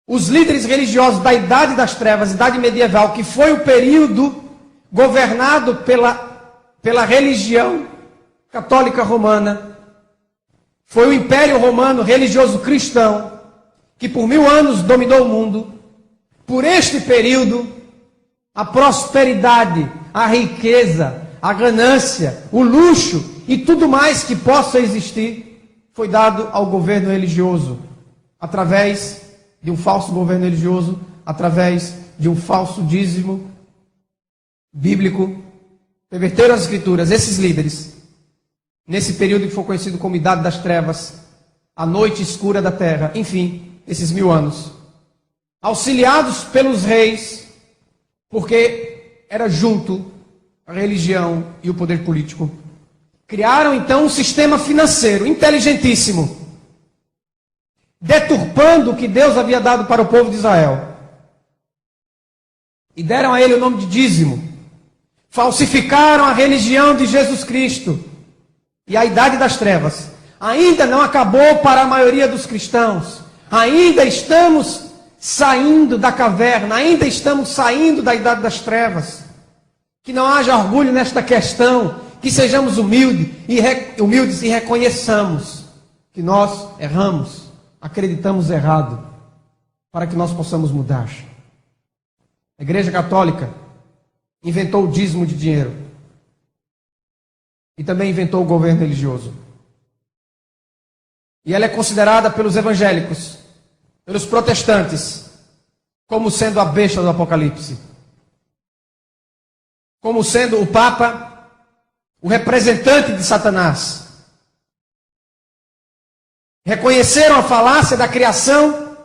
os líderes religiosos da Idade das Trevas, Idade Medieval, que foi o período governado pela religião católica romana, foi o Império Romano religioso cristão, que por 1000 anos dominou o mundo. Por este período, a prosperidade, a riqueza, a ganância, o luxo e tudo mais que possa existir foi dado ao governo religioso, através de um falso governo religioso, através de um falso dízimo bíblico. Perverteram as escrituras, esses líderes, nesse período que foi conhecido como Idade das Trevas, a noite escura da terra, enfim, esses 1000 anos, auxiliados pelos reis, porque era junto a religião e o poder político, criaram então um sistema financeiro inteligentíssimo, deturpando o que Deus havia dado para o povo de Israel, e deram a ele o nome de dízimo. Falsificaram a religião de Jesus Cristo. E a Idade das Trevas ainda não acabou para a maioria dos cristãos. Ainda estamos saindo da caverna, ainda estamos saindo da Idade das Trevas. Que não haja orgulho nesta questão, que sejamos humildes e reconheçamos que nós erramos, acreditamos errado, para que nós possamos mudar. A Igreja Católica inventou o dízimo de dinheiro e também inventou o governo religioso. E ela é considerada pelos evangélicos, pelos protestantes, como sendo a besta do Apocalipse, como sendo o Papa, o representante de Satanás. Reconheceram a falácia da criação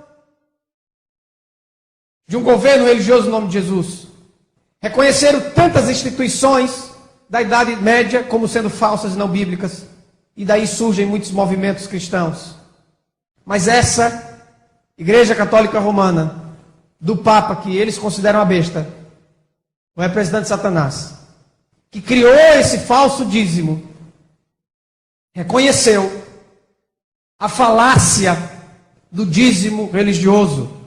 de um governo religioso no nome de Jesus. Reconheceram tantas instituições da Idade Média como sendo falsas e não bíblicas. E daí surgem muitos movimentos cristãos. Mas essa Igreja Católica Romana, do Papa, que eles consideram a besta, o representante de Satanás, que criou esse falso dízimo, reconheceu a falácia do dízimo religioso.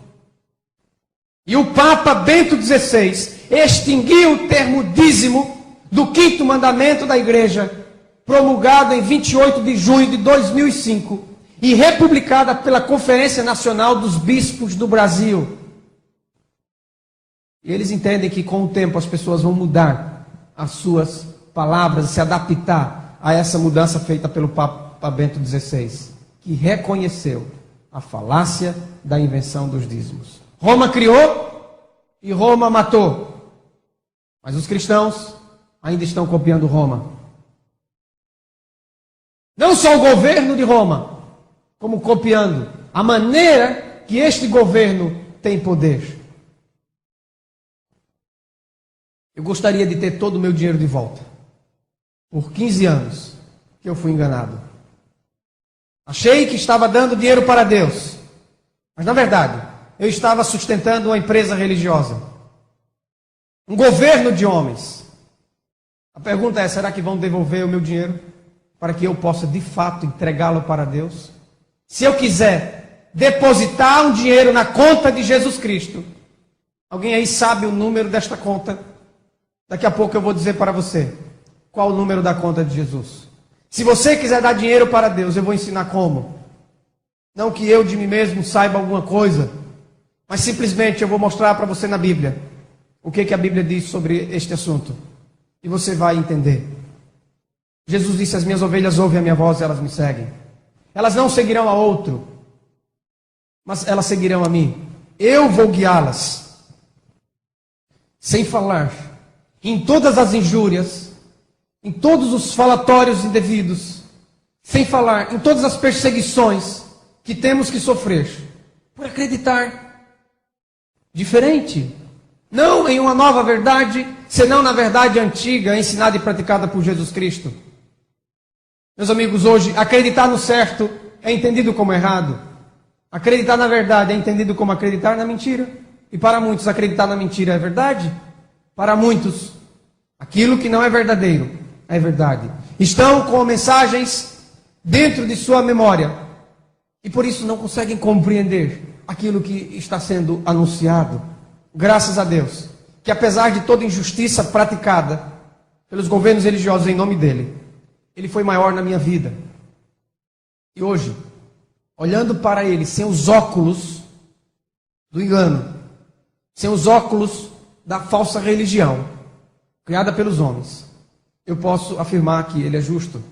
E o Papa Bento XVI extinguiu o termo dízimo do 5º mandamento da Igreja, promulgado em 28 de junho de 2005 e republicada pela Conferência Nacional dos Bispos do Brasil. E eles entendem que com o tempo as pessoas vão mudar as suas palavras, se adaptar a essa mudança feita pelo Papa Bento XVI, que reconheceu a falácia da invenção dos dízimos. Roma criou e Roma matou. Mas os cristãos ainda estão copiando Roma. Não só o governo de Roma, como copiando a maneira que este governo tem poder. Eu gostaria de ter todo o meu dinheiro de volta. Por 15 anos que eu fui enganado. Achei que estava dando dinheiro para Deus. Mas na verdade, eu estava sustentando uma empresa religiosa. Um governo de homens. A pergunta é, será que vão devolver o meu dinheiro para que eu possa de fato entregá-lo para Deus? Se eu quiser depositar um dinheiro na conta de Jesus Cristo, alguém aí sabe o número desta conta? Daqui a pouco eu vou dizer para você qual o número da conta de Jesus. Se você quiser dar dinheiro para Deus, eu vou ensinar como. Não que eu de mim mesmo saiba alguma coisa, mas simplesmente eu vou mostrar para você na Bíblia o que a Bíblia diz sobre este assunto. E você vai entender. Jesus disse, as minhas ovelhas ouvem a minha voz e elas me seguem. Elas não seguirão a outro, mas elas seguirão a mim. Eu vou guiá-las. Sem falar em todas as injúrias, em todos os falatórios indevidos, sem falar em todas as perseguições que temos que sofrer por acreditar diferente. Não em uma nova verdade, senão na verdade antiga, ensinada e praticada por Jesus Cristo. Meus amigos, hoje, acreditar no certo é entendido como errado. Acreditar na verdade é entendido como acreditar na mentira. E para muitos, acreditar na mentira é verdade. Para muitos, aquilo que não é verdadeiro é verdade. Estão com mensagens dentro de sua memória e por isso não conseguem compreender aquilo que está sendo anunciado. Graças a Deus, que apesar de toda injustiça praticada pelos governos religiosos em nome dele, ele foi maior na minha vida. E hoje, olhando para ele sem os óculos do engano, sem os óculos da falsa religião criada pelos homens, eu posso afirmar que Ele é justo.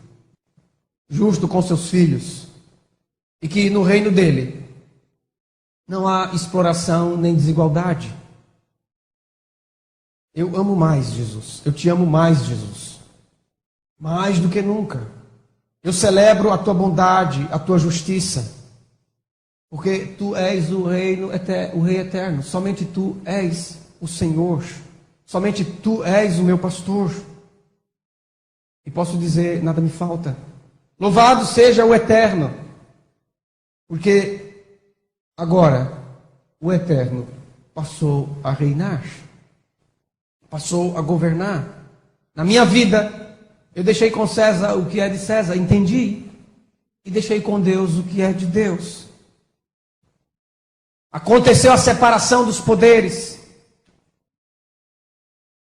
Justo com seus filhos. E que no reino dele não há exploração nem desigualdade. Eu amo mais Jesus. Eu te amo mais, Jesus. Mais do que nunca. Eu celebro a tua bondade, a tua justiça. Porque tu és o rei eterno. Somente tu és o Senhor. Somente tu és o meu pastor. E posso dizer, nada me falta. Louvado seja o eterno. Porque agora o eterno passou a reinar. Passou a governar. Na minha vida, eu deixei com César o que é de César, entendi. E deixei com Deus o que é de Deus. Aconteceu a separação dos poderes.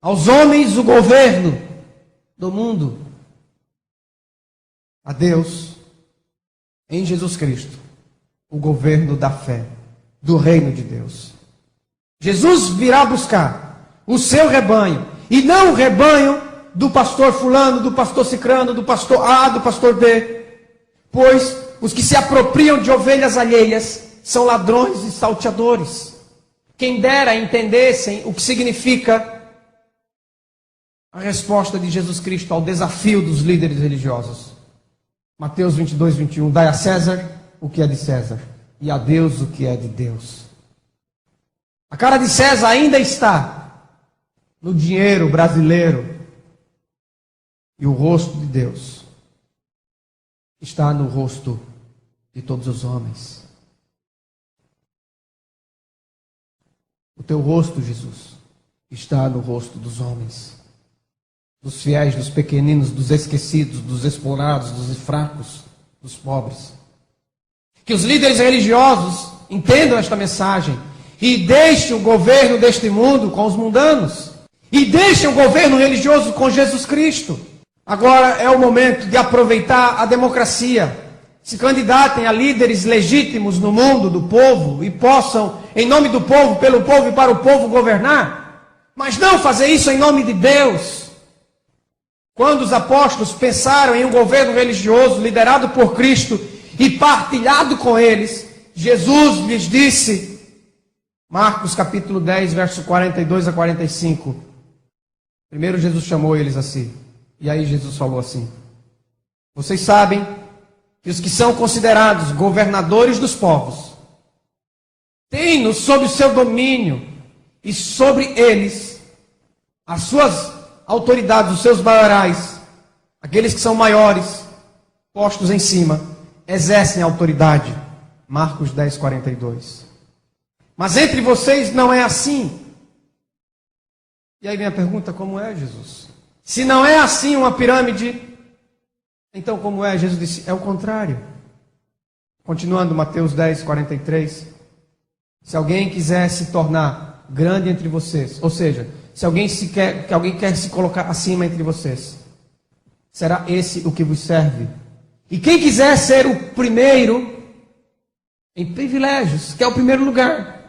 Aos homens o governo do mundo. A Deus, em Jesus Cristo, o governo da fé, do reino de Deus. Jesus virá buscar o seu rebanho, e não o rebanho do pastor fulano, do pastor cicrano, do pastor A, do pastor B. Pois os que se apropriam de ovelhas alheias são ladrões e salteadores. Quem dera entendessem o que significa a resposta de Jesus Cristo ao desafio dos líderes religiosos. Mateus 22, 21. Dai a César o que é de César, e a Deus o que é de Deus. A cara de César ainda está no dinheiro brasileiro, e o rosto de Deus está no rosto de todos os homens. O teu rosto, Jesus, está no rosto dos homens, dos fiéis, dos pequeninos, dos esquecidos, dos explorados, dos fracos, dos pobres. Que os líderes religiosos entendam esta mensagem e deixem o governo deste mundo com os mundanos. E deixem o governo religioso com Jesus Cristo. Agora é o momento de aproveitar a democracia. Se candidatem a líderes legítimos no mundo do povo e possam, em nome do povo, pelo povo e para o povo, governar. Mas não fazer isso em nome de Deus. Quando os apóstolos pensaram em um governo religioso liderado por Cristo e partilhado com eles, Jesus lhes disse, Marcos capítulo 10, verso 42 a 45. Primeiro Jesus chamou eles assim. E aí Jesus falou assim: vocês sabem que os que são considerados governadores dos povos têm-nos sob o seu domínio, e sobre eles as suas autoridades, os seus maiorais, aqueles que são maiores, postos em cima, exercem autoridade. Marcos 10, 42. Mas entre vocês não é assim. E aí vem a pergunta, como é, Jesus? Se não é assim uma pirâmide, então como é? Jesus disse, é o contrário. Continuando, Mateus 10, 43. Se alguém quiser se tornar grande entre vocês, ou seja, se alguém quer se colocar acima entre vocês, será esse o que vos serve. E quem quiser ser o primeiro em privilégios, que é o primeiro lugar,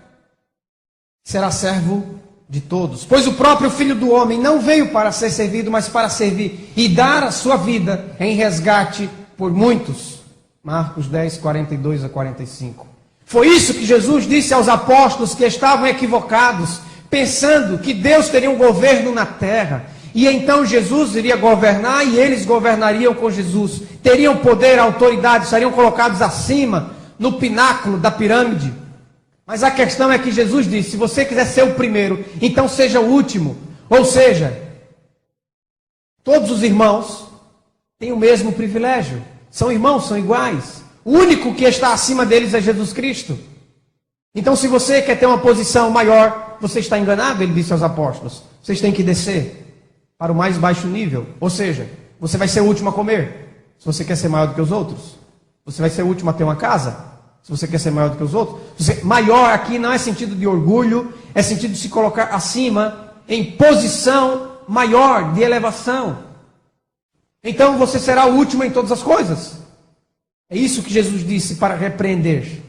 será servo de todos. Pois o próprio Filho do Homem não veio para ser servido, mas para servir e dar a sua vida em resgate por muitos. Marcos 10, 42 a 45. Foi isso que Jesus disse aos apóstolos que estavam equivocados, pensando que Deus teria um governo na terra. E então Jesus iria governar e eles governariam com Jesus. Teriam poder, autoridade, seriam colocados acima, no pináculo da pirâmide. Mas a questão é que Jesus disse, se você quiser ser o primeiro, então seja o último. Ou seja, todos os irmãos têm o mesmo privilégio. São irmãos, são iguais. O único que está acima deles é Jesus Cristo. Então se você quer ter uma posição maior, você está enganado, ele disse aos apóstolos. Vocês têm que descer para o mais baixo nível. Ou seja, você vai ser o último a comer, se você quer ser maior do que os outros. Você vai ser o último a ter uma casa, se você quer ser maior do que os outros. Maior aqui não é sentido de orgulho, é sentido de se colocar acima, em posição maior, de elevação. Então você será o último em todas as coisas. É isso que Jesus disse para repreender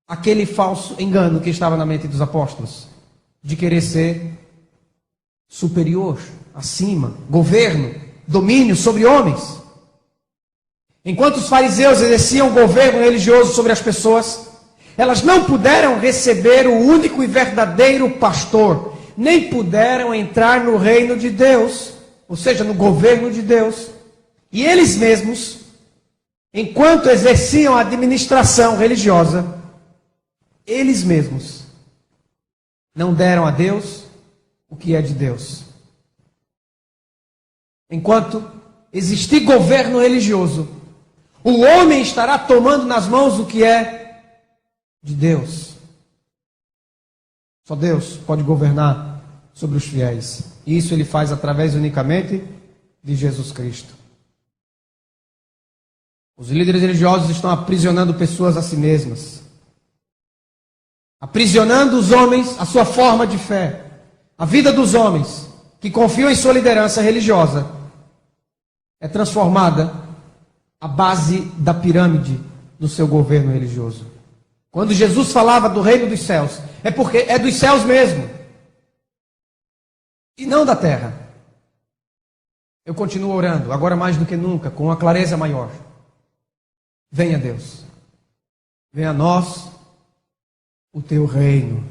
aquele falso engano que estava na mente dos apóstolos, de querer ser superior, acima, governo, domínio sobre homens. Enquanto os fariseus exerciam o governo religioso sobre as pessoas, elas não puderam receber o único e verdadeiro pastor, nem puderam entrar no reino de Deus, ou seja, no governo de Deus. E eles mesmos, enquanto exerciam a administração religiosa, eles mesmos não deram a Deus o que é de Deus. Enquanto existir governo religioso, o homem estará tomando nas mãos o que é de Deus. Só Deus pode governar sobre os fiéis. E isso ele faz através unicamente de Jesus Cristo. Os líderes religiosos estão aprisionando pessoas a si mesmas. Aprisionando os homens à sua forma de fé. A vida dos homens que confiam em sua liderança religiosa é transformada à base da pirâmide do seu governo religioso. Quando Jesus falava do reino dos céus, é porque é dos céus mesmo, e não da terra. Eu continuo orando, agora mais do que nunca, com uma clareza maior. Venha Deus, venha a nós o teu reino,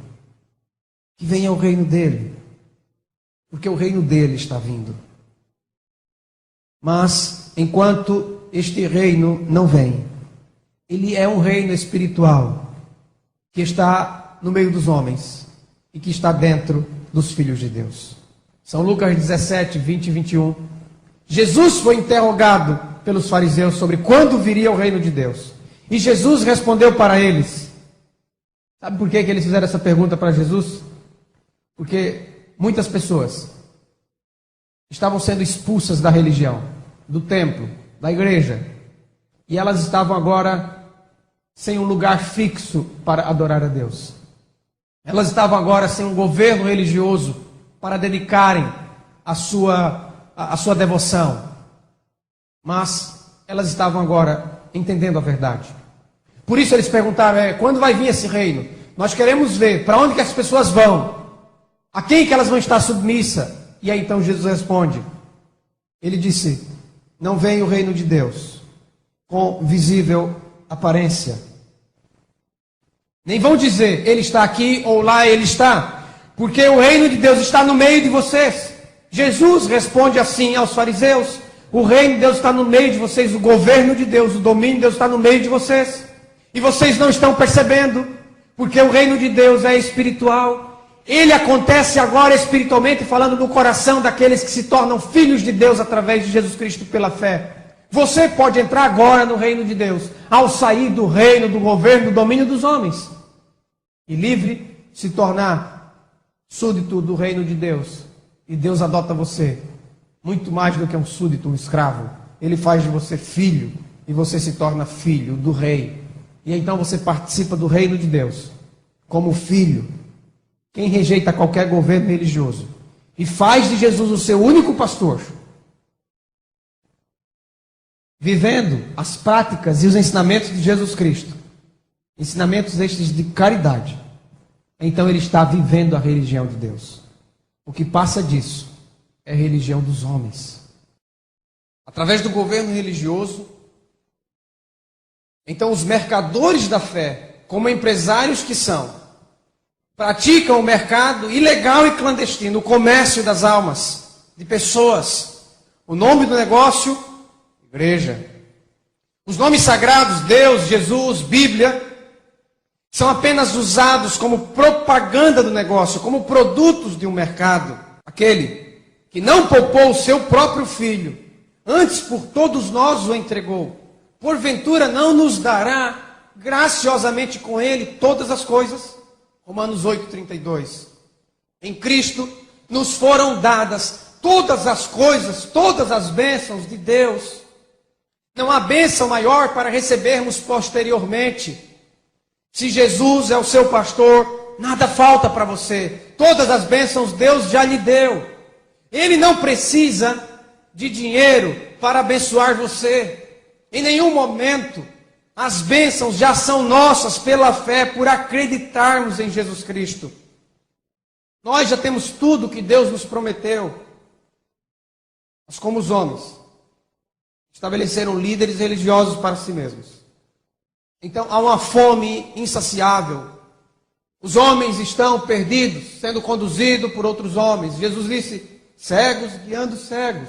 que venha o reino dele, porque o reino dele está vindo. Mas, enquanto este reino não vem, ele é um reino espiritual, que está no meio dos homens, e que está dentro dos filhos de Deus. São Lucas 17, 20 e 21. Jesus foi interrogado pelos fariseus sobre quando viria o reino de Deus. E Jesus respondeu para eles. Sabe por que eles fizeram essa pergunta para Jesus? Porque muitas pessoas estavam sendo expulsas da religião, do templo, da igreja. E elas estavam agora sem um lugar fixo para adorar a Deus. Elas estavam agora sem um governo religioso para dedicarem a sua devoção. Mas elas estavam agora entendendo a verdade. Por isso eles perguntaram, quando vai vir esse reino? Nós queremos ver para onde que as pessoas vão, a quem que elas vão estar submissas. E aí então Jesus responde. Ele disse, não vem o reino de Deus com visível aparência. Nem vão dizer, ele está aqui ou lá ele está, porque o reino de Deus está no meio de vocês. Jesus responde assim aos fariseus, o reino de Deus está no meio de vocês, o governo de Deus, o domínio de Deus está no meio de vocês. E vocês não estão percebendo, porque o reino de Deus é espiritual. Ele acontece agora espiritualmente, falando no coração daqueles que se tornam filhos de Deus através de Jesus Cristo pela fé. Você pode entrar agora no reino de Deus, ao sair do reino, do governo, do domínio dos homens. E livre se tornar súdito do reino de Deus. E Deus adota você, muito mais do que um súdito, um escravo. Ele faz de você filho, e você se torna filho do rei. E então você participa do reino de Deus, como filho. Quem rejeita qualquer governo religioso e faz de Jesus o seu único pastor, vivendo as práticas e os ensinamentos de Jesus Cristo, ensinamentos estes de caridade, então ele está vivendo a religião de Deus. O que passa disso é a religião dos homens. Através do governo religioso, então os mercadores da fé, como empresários que são, praticam o mercado ilegal e clandestino, o comércio das almas, de pessoas. O nome do negócio, igreja. Os nomes sagrados, Deus, Jesus, Bíblia, são apenas usados como propaganda do negócio, como produtos de um mercado. Aquele que não poupou o seu próprio filho, antes por todos nós o entregou, porventura não nos dará graciosamente com ele todas as coisas? Romanos 8:32. Em Cristo nos foram dadas todas as coisas, todas as bênçãos de Deus. Não há bênção maior para recebermos posteriormente. Se Jesus é o seu pastor, nada falta para você. Todas as bênçãos Deus já lhe deu. Ele não precisa de dinheiro para abençoar você. Em nenhum momento. As bênçãos já são nossas pela fé, por acreditarmos em Jesus Cristo. Nós já temos tudo que Deus nos prometeu. mas como os homens estabeleceram líderes religiosos para si mesmos. Então há uma fome insaciável. Os homens estão perdidos, sendo conduzidos por outros homens. Jesus disse, cegos guiando cegos.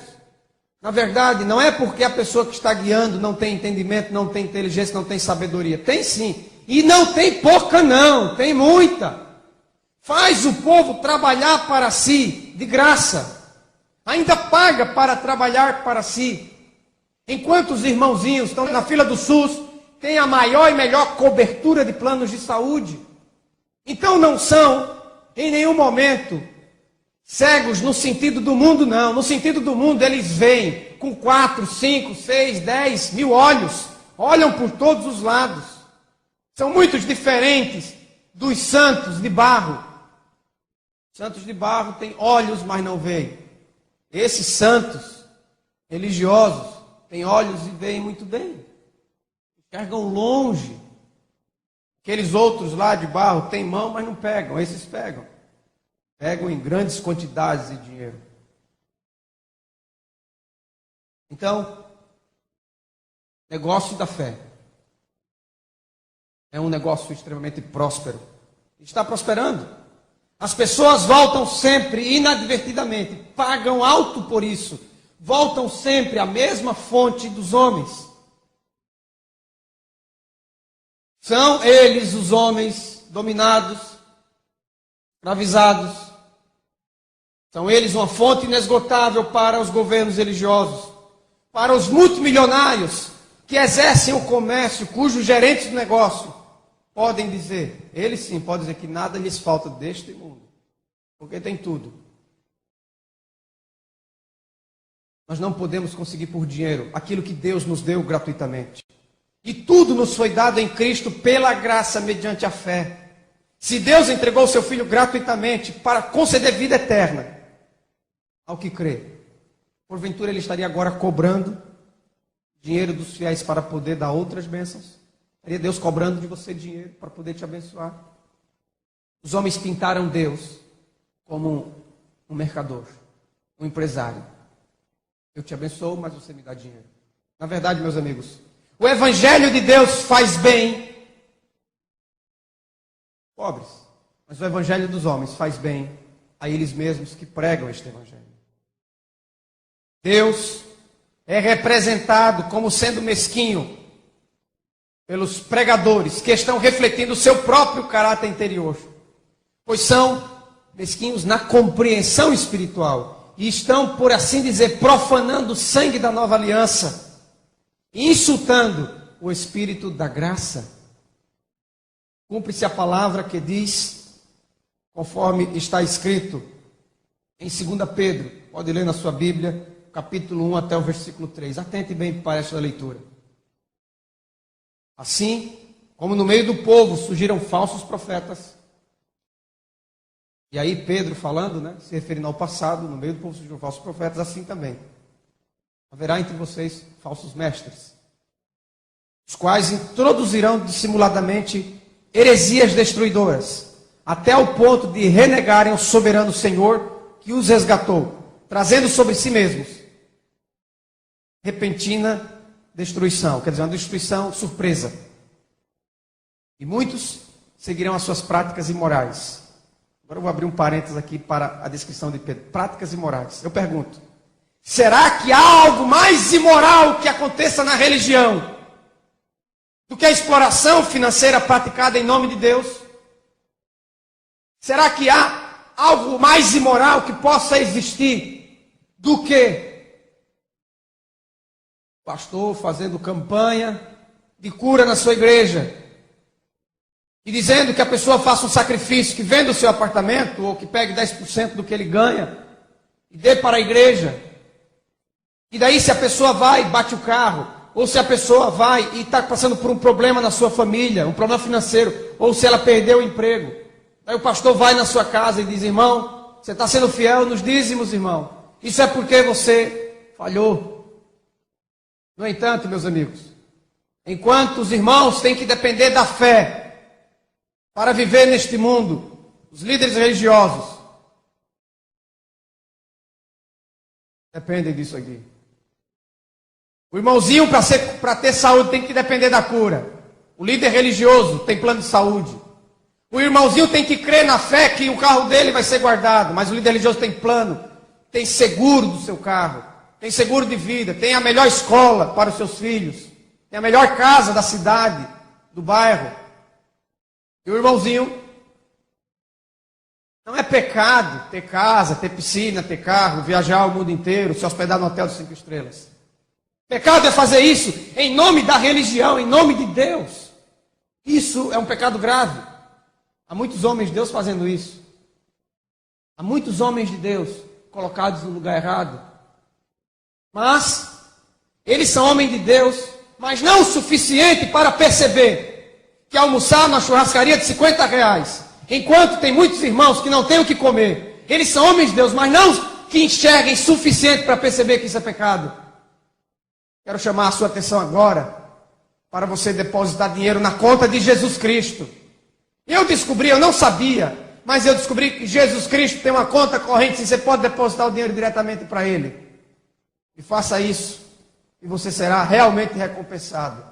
Na verdade, não é porque a pessoa que está guiando não tem entendimento, não tem inteligência, não tem sabedoria. Tem sim. E não tem pouca não, tem muita. Faz o povo trabalhar para si, de graça. Ainda paga para trabalhar para si. Enquanto os irmãozinhos estão na fila do SUS, tem a maior e melhor cobertura de planos de saúde. Então não são, em nenhum momento, cegos no sentido do mundo, não. No sentido do mundo, eles veem com 4, 5, 6, 10 mil olhos. Olham por todos os lados. São muito diferentes dos santos de barro. Santos de barro têm olhos, mas não veem. Esses santos religiosos têm olhos e veem muito bem. Enxergam longe. Aqueles outros lá de barro têm mão, mas não pegam. Esses pegam. Pegam em grandes quantidades de dinheiro. Então, negócio da fé é um negócio extremamente próspero. Está prosperando. As pessoas voltam sempre inadvertidamente, pagam alto por isso. Voltam sempre à mesma fonte dos homens. São eles os homens dominados, escravizados. São eles uma fonte inesgotável para os governos religiosos, para os multimilionários que exercem o comércio, cujos gerentes de negócio podem dizer, eles sim podem dizer que nada lhes falta deste mundo, porque tem tudo. Nós não podemos conseguir por dinheiro aquilo que Deus nos deu gratuitamente. E tudo nos foi dado em Cristo pela graça, mediante a fé. Se Deus entregou o seu Filho gratuitamente para conceder vida eterna ao que crê, porventura Ele estaria agora cobrando dinheiro dos fiéis para poder dar outras bênçãos? Estaria Deus cobrando de você dinheiro para poder te abençoar? Os homens pintaram Deus como um mercador, um empresário. Eu te abençoo, mas você me dá dinheiro. Na verdade, meus amigos, o Evangelho de Deus faz bem pobres, mas o Evangelho dos homens faz bem a eles mesmos que pregam este Evangelho. Deus é representado como sendo mesquinho pelos pregadores que estão refletindo o seu próprio caráter interior, pois são mesquinhos na compreensão espiritual e estão, por assim dizer, profanando o sangue da nova aliança, insultando o Espírito da graça. Cumpre-se a palavra que diz, conforme está escrito em 2 Pedro, pode ler na sua Bíblia, capítulo 1 até o versículo 3. Atente bem para esta leitura. Assim como no meio do povo surgiram falsos profetas, e aí Pedro falando, se referindo ao passado, no meio do povo surgiram falsos profetas, assim também haverá entre vocês falsos mestres, os quais introduzirão dissimuladamente heresias destruidoras, até o ponto de renegarem o soberano Senhor que os resgatou, trazendo sobre si mesmos repentina destruição, quer dizer, uma destruição surpresa. E muitos seguirão as suas práticas imorais. Agora eu vou abrir um parênteses aqui para a descrição de Pedro. Práticas imorais. Eu pergunto, será que há algo mais imoral que aconteça na religião do que a exploração financeira praticada em nome de Deus? Será que há algo mais imoral que possa existir do que pastor fazendo campanha de cura na sua igreja e dizendo que a pessoa faça um sacrifício, que venda o seu apartamento ou que pegue 10% do que ele ganha e dê para a igreja? E daí, se a pessoa vai e bate o carro, ou se a pessoa vai e está passando por um problema na sua família, um problema financeiro, ou se ela perdeu o emprego, daí o pastor vai na sua casa e diz, irmão, você está sendo fiel nos dízimos, irmão. Isso é porque você falhou. No entanto, meus amigos, enquanto os irmãos têm que depender da fé para viver neste mundo, os líderes religiosos dependem disso aqui. O irmãozinho, para ter saúde, tem que depender da cura. O líder religioso tem plano de saúde. O irmãozinho tem que crer na fé que o carro dele vai ser guardado. Mas o líder religioso tem plano, tem seguro do seu carro, tem seguro de vida, tem a melhor escola para os seus filhos, tem a melhor casa da cidade, do bairro. E o irmãozinho, não é pecado ter casa, ter piscina, ter carro, viajar o mundo inteiro, se hospedar no hotel de 5 estrelas. Pecado é fazer isso em nome da religião, em nome de Deus. Isso é um pecado grave. Há muitos homens de Deus fazendo isso. Há muitos homens de Deus colocados no lugar errado. Mas, eles são homens de Deus, mas não o suficiente para perceber que almoçar na churrascaria de R$50, enquanto tem muitos irmãos que não têm o que comer. Eles são homens de Deus, mas não que enxerguem suficiente para perceber que isso é pecado. Quero chamar a sua atenção agora para você depositar dinheiro na conta de Jesus Cristo. Eu descobri, eu não sabia, mas eu descobri que Jesus Cristo tem uma conta corrente, você pode depositar o dinheiro diretamente para Ele. E faça isso, e você será realmente recompensado.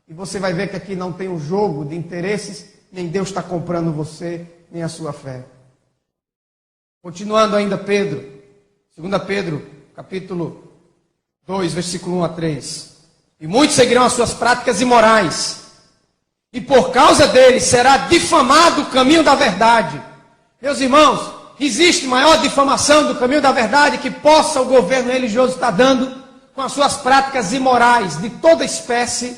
E você vai ver que aqui não tem um jogo de interesses, nem Deus está comprando você, nem a sua fé. Continuando ainda Pedro, 2 Pedro, capítulo 2, versículo 1 a 3. E muitos seguirão as suas práticas imorais, e por causa deles será difamado o caminho da verdade. Meus irmãos, existe maior difamação do caminho da verdade que possa o governo religioso estar dando com as suas práticas imorais de toda espécie?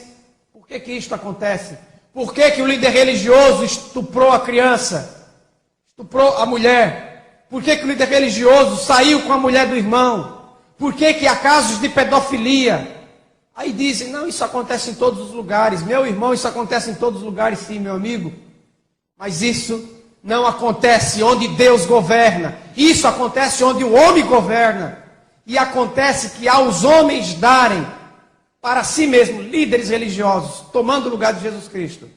Por que que isto acontece? Por que que o líder religioso estuprou a criança? Estuprou a mulher? Por que que o líder religioso saiu com a mulher do irmão? Por que que há casos de pedofilia? Aí dizem, não, isso acontece em todos os lugares. Meu irmão, isso acontece em todos os lugares, sim, meu amigo. Mas isso não acontece onde Deus governa. Isso acontece onde o homem governa. E acontece que aos homens darem para si mesmo líderes religiosos, tomando o lugar de Jesus Cristo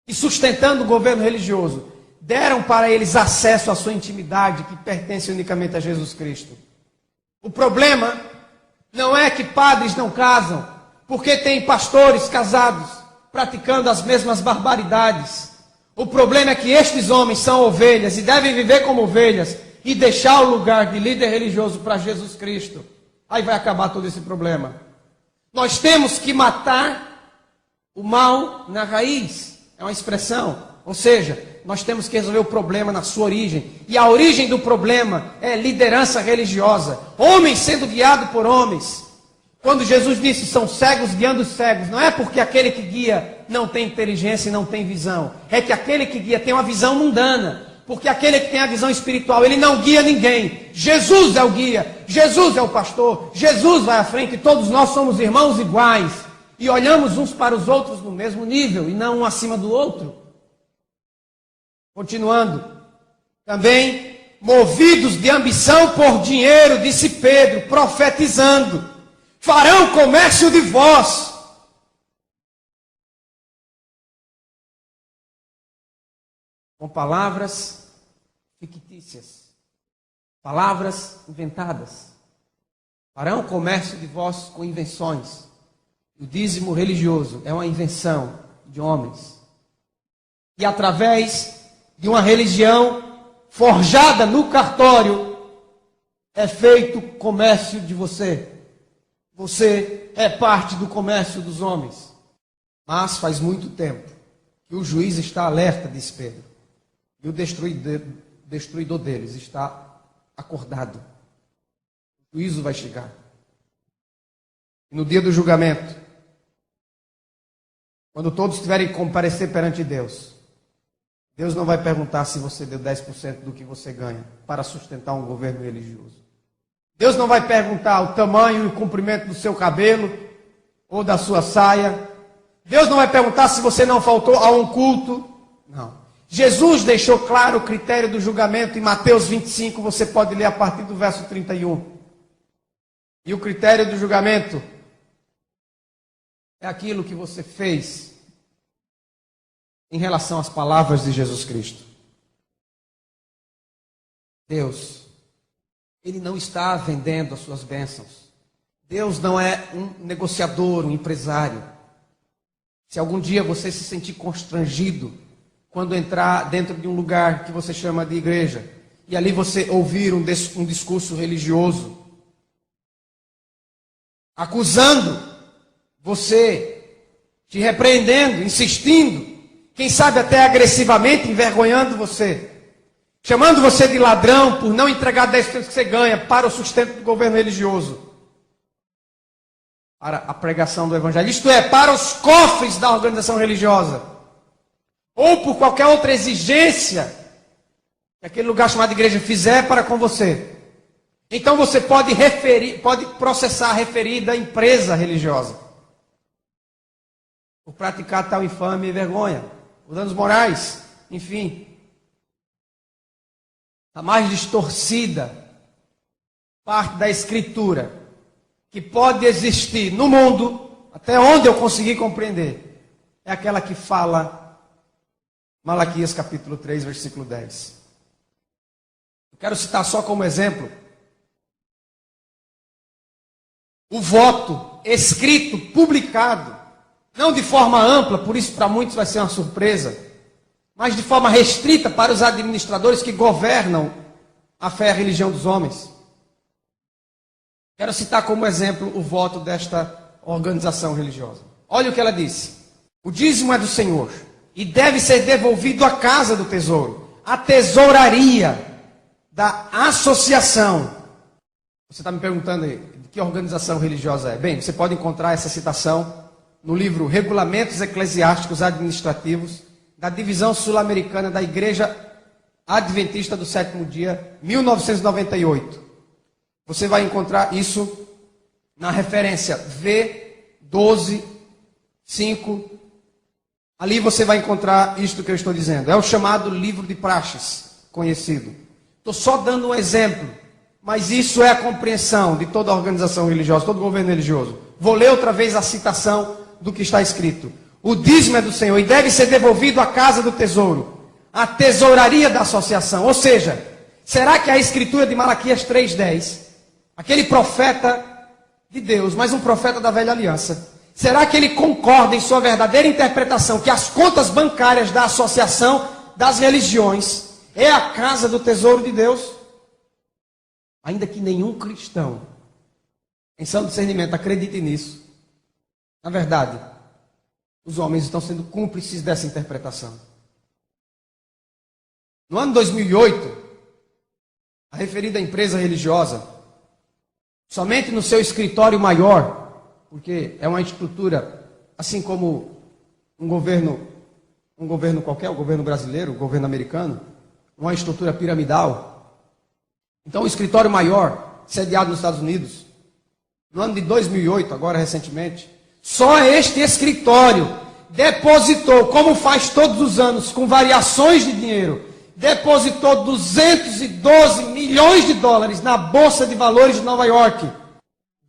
e sustentando o governo religioso, deram para eles acesso à sua intimidade que pertence unicamente a Jesus Cristo. O problema não é que padres não casam, porque tem pastores casados praticando as mesmas barbaridades. O problema é que estes homens são ovelhas e devem viver como ovelhas e deixar o lugar de líder religioso para Jesus Cristo. Aí vai acabar todo esse problema. Nós temos que matar o mal na raiz. É uma expressão. Ou seja, nós temos que resolver o problema na sua origem. E a origem do problema é liderança religiosa. Homens sendo guiados por homens. Quando Jesus disse, são cegos guiando os cegos, não é porque aquele que guia não tem inteligência e não tem visão. É que aquele que guia tem uma visão mundana. Porque aquele que tem a visão espiritual, ele não guia ninguém. Jesus é o guia, Jesus é o pastor, Jesus vai à frente e todos nós somos irmãos iguais. E olhamos uns para os outros no mesmo nível e não um acima do outro. Continuando. Também, movidos de ambição por dinheiro, disse Pedro, profetizando, farão comércio de vós. Com palavras fictícias, palavras inventadas. Farão comércio de vós com invenções. O dízimo religioso é uma invenção de homens. E através de uma religião forjada no cartório, é feito comércio de você. Você é parte do comércio dos homens. Mas faz muito tempo que o juiz está alerta, diz Pedro. E o destruidor deles está acordado. O juízo vai chegar. E no dia do julgamento, quando todos tiverem que comparecer perante Deus, Deus não vai perguntar se você deu 10% do que você ganha para sustentar um governo religioso. Deus não vai perguntar o tamanho e o comprimento do seu cabelo ou da sua saia. Deus não vai perguntar se você não faltou a um culto. Não. Jesus deixou claro o critério do julgamento em Mateus 25, você pode ler a partir do verso 31. E o critério do julgamento é aquilo que você fez em relação às palavras de Jesus Cristo. Deus, Ele não está vendendo as suas bênçãos. Deus não é um negociador, um empresário. Se algum dia você se sentir constrangido quando entrar dentro de um lugar que você chama de igreja, e ali você ouvir um discurso religioso, acusando você, te repreendendo, insistindo, quem sabe até agressivamente envergonhando você, chamando você de ladrão por não entregar 10% que você ganha para o sustento do governo religioso, para a pregação do evangelho, isto é, para os cofres da organização religiosa, ou por qualquer outra exigência que aquele lugar chamado igreja fizer para com você. Então você pode processar a referida empresa religiosa por praticar tal infame e vergonha, por danos morais, enfim. A mais distorcida parte da Escritura que pode existir no mundo, até onde eu consegui compreender, é aquela que fala Malaquias capítulo 3, versículo 10. Eu quero citar só como exemplo o voto escrito, publicado, não de forma ampla, por isso para muitos vai ser uma surpresa, mas de forma restrita para os administradores que governam a fé e a religião dos homens. Quero citar como exemplo o voto desta organização religiosa. Olha o que ela disse. O dízimo é do Senhor e deve ser devolvido à casa do tesouro, à tesouraria da associação. Você está me perguntando aí, de que organização religiosa é? Bem, você pode encontrar essa citação no livro Regulamentos Eclesiásticos Administrativos, da Divisão Sul-Americana da Igreja Adventista do Sétimo Dia, 1998. Você vai encontrar isso na referência V12.5. Ali você vai encontrar isto que eu estou dizendo. É o chamado livro de praxes, conhecido. Estou só dando um exemplo, mas isso é a compreensão de toda a organização religiosa, todo governo religioso. Vou ler outra vez a citação do que está escrito. O dízimo é do Senhor e deve ser devolvido à casa do tesouro, à tesouraria da associação. Ou seja, será que a escritura de Malaquias 3:10, aquele profeta de Deus, mas um profeta da velha aliança, será que ele concorda em sua verdadeira interpretação que as contas bancárias da associação das religiões é a casa do tesouro de Deus? Ainda que nenhum cristão, em sã discernimento, acredite nisso, na verdade, os homens estão sendo cúmplices dessa interpretação. No ano 2008, a referida empresa religiosa, somente no seu escritório maior, porque é uma estrutura, assim como um governo qualquer, o governo brasileiro, o governo americano, uma estrutura piramidal. Então, o escritório maior, sediado nos Estados Unidos, no ano de 2008, agora recentemente, só este escritório depositou, como faz todos os anos, com variações de dinheiro, depositou 212 milhões de dólares na Bolsa de Valores de Nova York.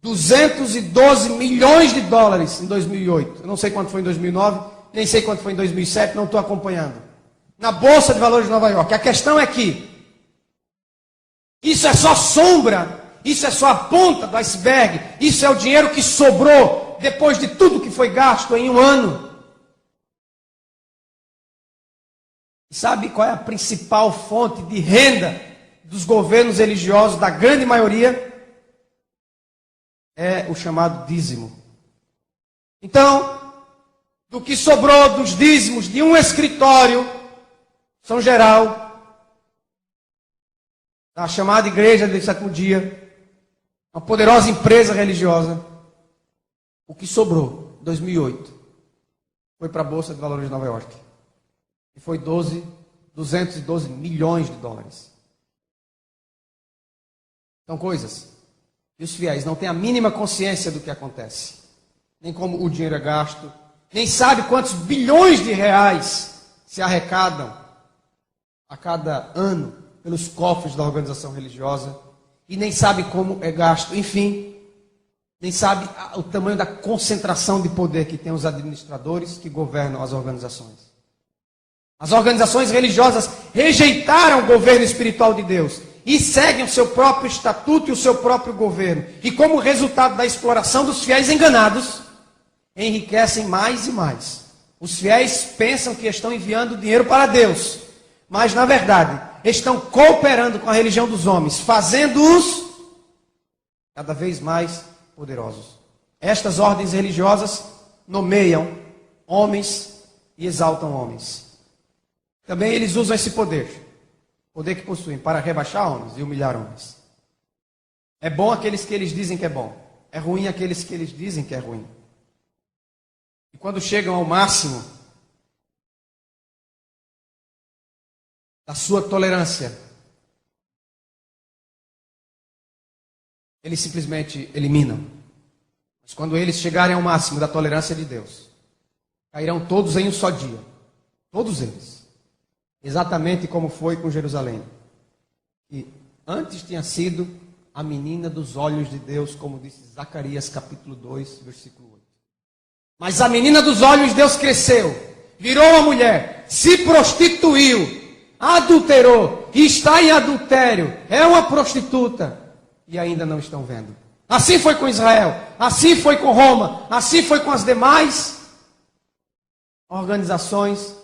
212 milhões de dólares em 2008. Eu não sei quanto foi em 2009, nem sei quanto foi em 2007, não estou acompanhando. Na Bolsa de Valores de Nova York. A questão é que isso é só sombra, isso é só a ponta do iceberg, isso é o dinheiro que sobrou depois de tudo que foi gasto em um ano. Sabe qual é a principal fonte de renda dos governos religiosos, da grande maioria? É o chamado dízimo. Então, do que sobrou dos dízimos de um escritório, São Geral, da chamada Igreja do Sétimo Dia, uma poderosa empresa religiosa, o que sobrou, em 2008, foi para a Bolsa de Valores de Nova York. E foi 212 milhões de dólares. São coisas. E os fiéis não têm a mínima consciência do que acontece. Nem como o dinheiro é gasto. Nem sabe quantos bilhões de reais se arrecadam a cada ano pelos cofres da organização religiosa. E nem sabe como é gasto. Enfim, nem sabe o tamanho da concentração de poder que tem os administradores que governam as organizações. As organizações religiosas rejeitaram o governo espiritual de Deus e seguem o seu próprio estatuto e o seu próprio governo. E como resultado da exploração dos fiéis enganados, enriquecem mais e mais. Os fiéis pensam que estão enviando dinheiro para Deus, mas na verdade estão cooperando com a religião dos homens, fazendo-os cada vez mais poderosos. Estas ordens religiosas nomeiam homens e exaltam homens. Também eles usam esse poder que possuem, para rebaixar homens e humilhar homens. É bom aqueles que eles dizem que é bom, é ruim aqueles que eles dizem que é ruim. E quando chegam ao máximo da sua tolerância, eles simplesmente eliminam. Mas quando eles chegarem ao máximo da tolerância de Deus, cairão todos em um só dia. Todos eles. Exatamente como foi com Jerusalém. E antes tinha sido a menina dos olhos de Deus, como disse Zacarias capítulo 2, versículo 8. Mas a menina dos olhos de Deus cresceu, virou uma mulher, se prostituiu, adulterou, e está em adultério, é uma prostituta, e ainda não estão vendo. Assim foi com Israel, assim foi com Roma, assim foi com as demais organizações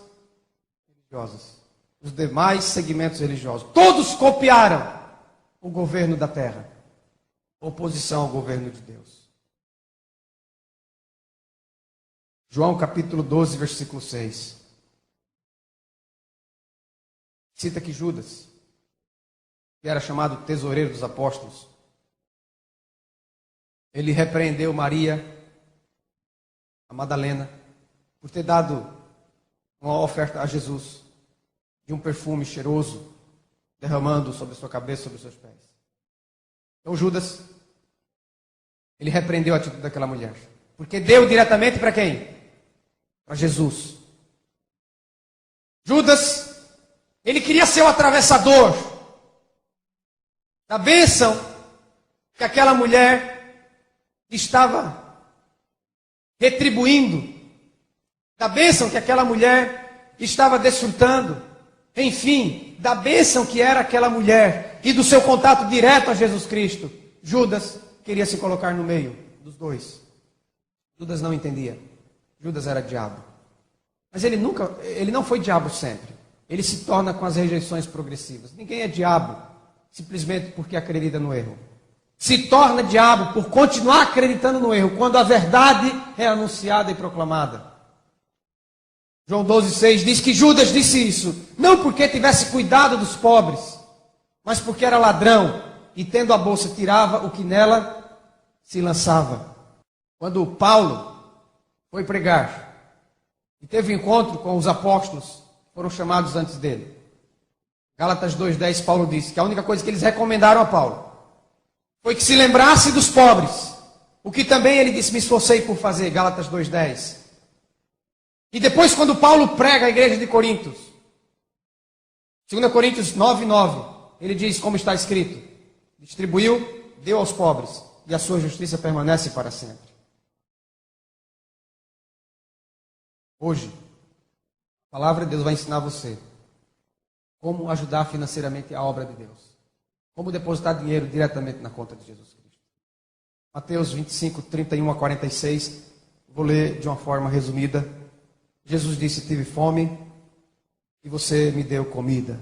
religiosas, os demais segmentos religiosos. Todos copiaram o governo da terra, oposição ao governo de Deus. João capítulo 12, versículo 6. Cita que Judas, que era chamado tesoureiro dos apóstolos, ele repreendeu Maria, a Madalena, por ter dado uma oferta a Jesus de um perfume cheiroso, derramando sobre a sua cabeça, sobre os seus pés. Então Judas, ele repreendeu a atitude daquela mulher, porque deu diretamente para quem? Para Jesus. Judas, ele queria ser o atravessador da bênção que aquela mulher estava retribuindo, da bênção que aquela mulher estava desfrutando, enfim, da bênção que era aquela mulher e do seu contato direto a Jesus Cristo. Judas queria se colocar no meio dos dois. Judas não entendia. Judas era diabo. Mas ele não foi diabo sempre. Ele se torna com as rejeições progressivas. Ninguém é diabo simplesmente porque acredita no erro. Se torna diabo por continuar acreditando no erro, quando a verdade é anunciada e proclamada. João 12,6 diz que Judas disse isso, não porque tivesse cuidado dos pobres, mas porque era ladrão, e tendo a bolsa tirava o que nela se lançava. Quando Paulo foi pregar e teve um encontro com os apóstolos que foram chamados antes dele, Gálatas 2,10, Paulo disse que a única coisa que eles recomendaram a Paulo foi que se lembrasse dos pobres, o que também ele disse, me esforcei por fazer, Gálatas 2,10. E depois, quando Paulo prega a igreja de Coríntios, 2 Coríntios 9,9, ele diz, como está escrito, distribuiu, deu aos pobres, e a sua justiça permanece para sempre. Hoje, a palavra de Deus vai ensinar você como ajudar financeiramente a obra de Deus. Como depositar dinheiro diretamente na conta de Jesus Cristo. Mateus 25, 31 a 46, vou ler de uma forma resumida. Jesus disse, tive fome e você me deu comida.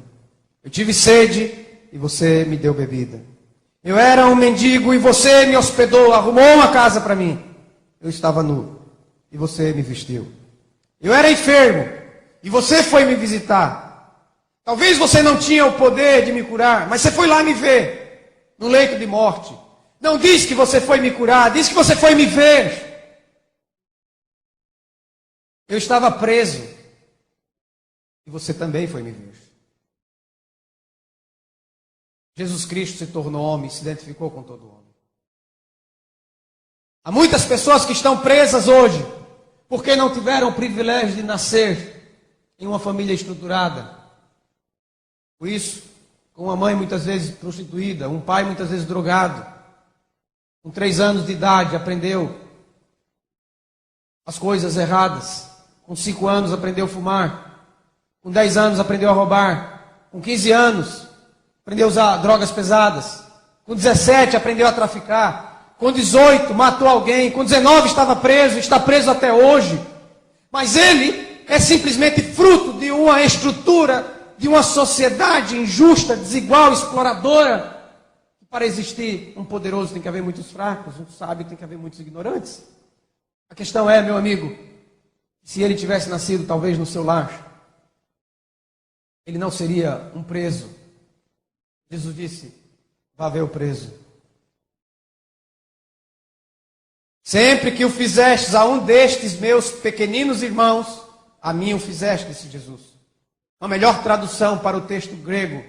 Eu tive sede e você me deu bebida. Eu era um mendigo e você me hospedou, arrumou uma casa para mim. Eu estava nu e você me vestiu. Eu era enfermo e você foi me visitar. Talvez você não tinha o poder de me curar, mas você foi lá me ver, no leito de morte. Não diz que você foi me curar, diz que você foi me ver. Eu estava preso e você também foi me ver. Jesus Cristo se tornou homem e se identificou com todo homem. Há muitas pessoas que estão presas hoje porque não tiveram o privilégio de nascer em uma família estruturada. Por isso, com uma mãe muitas vezes prostituída, um pai muitas vezes drogado, com 3 anos de idade aprendeu as coisas erradas, com 5 anos aprendeu a fumar, com 10 anos aprendeu a roubar, com 15 anos aprendeu a usar drogas pesadas. Com 17 aprendeu a traficar. Com 18 matou alguém. Com 19 estava preso, está preso até hoje. Mas ele é simplesmente fruto de uma estrutura, de uma sociedade injusta, desigual, exploradora. Para existir um poderoso tem que haver muitos fracos, um sábio tem que haver muitos ignorantes. A questão é, meu amigo, se ele tivesse nascido talvez no seu lar, ele não seria um preso. Jesus disse, vá ver o preso. Sempre que o fizestes a um destes meus pequeninos irmãos, a mim o fizeste, disse Jesus. A melhor tradução para o texto grego,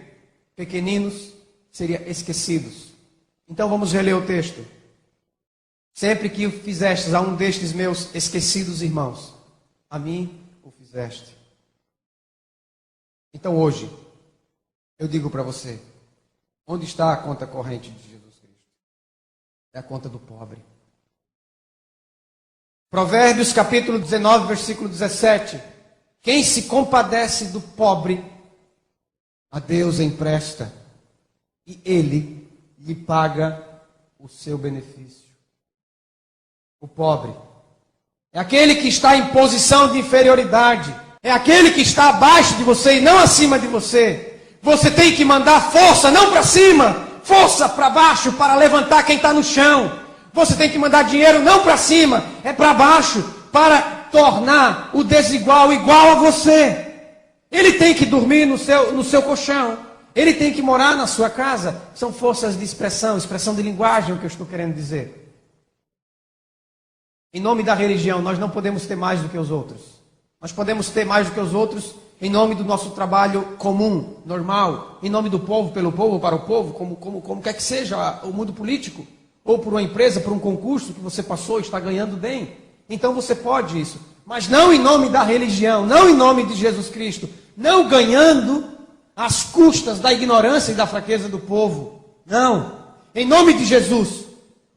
pequeninos, seria esquecidos. Então vamos reler o texto. Sempre que o fizestes a um destes meus esquecidos irmãos, a mim o fizeste. Então hoje, eu digo para você, onde está a conta corrente de Jesus Cristo? É a conta do pobre. Provérbios capítulo 19, versículo 17. Quem se compadece do pobre, a Deus empresta, e Ele lhe paga o seu benefício. O pobre é aquele que está em posição de inferioridade, é aquele que está abaixo de você e não acima de você. Você tem que mandar força, não para cima, força para baixo, para levantar quem está no chão. Você tem que mandar dinheiro não para cima, é para baixo, para tornar o desigual igual a você. Ele tem que dormir no seu colchão. Ele tem que morar na sua casa. São forças de expressão de linguagem, o que eu estou querendo dizer. Em nome da religião, nós não podemos ter mais do que os outros. Nós podemos ter mais do que os outros em nome do nosso trabalho comum, normal, em nome do povo, pelo povo, para o povo, como quer que seja o mundo político, ou por uma empresa, por um concurso que você passou e está ganhando bem. Então você pode isso. Mas não em nome da religião, não em nome de Jesus Cristo, não ganhando às custas da ignorância e da fraqueza do povo. Não. Em nome de Jesus,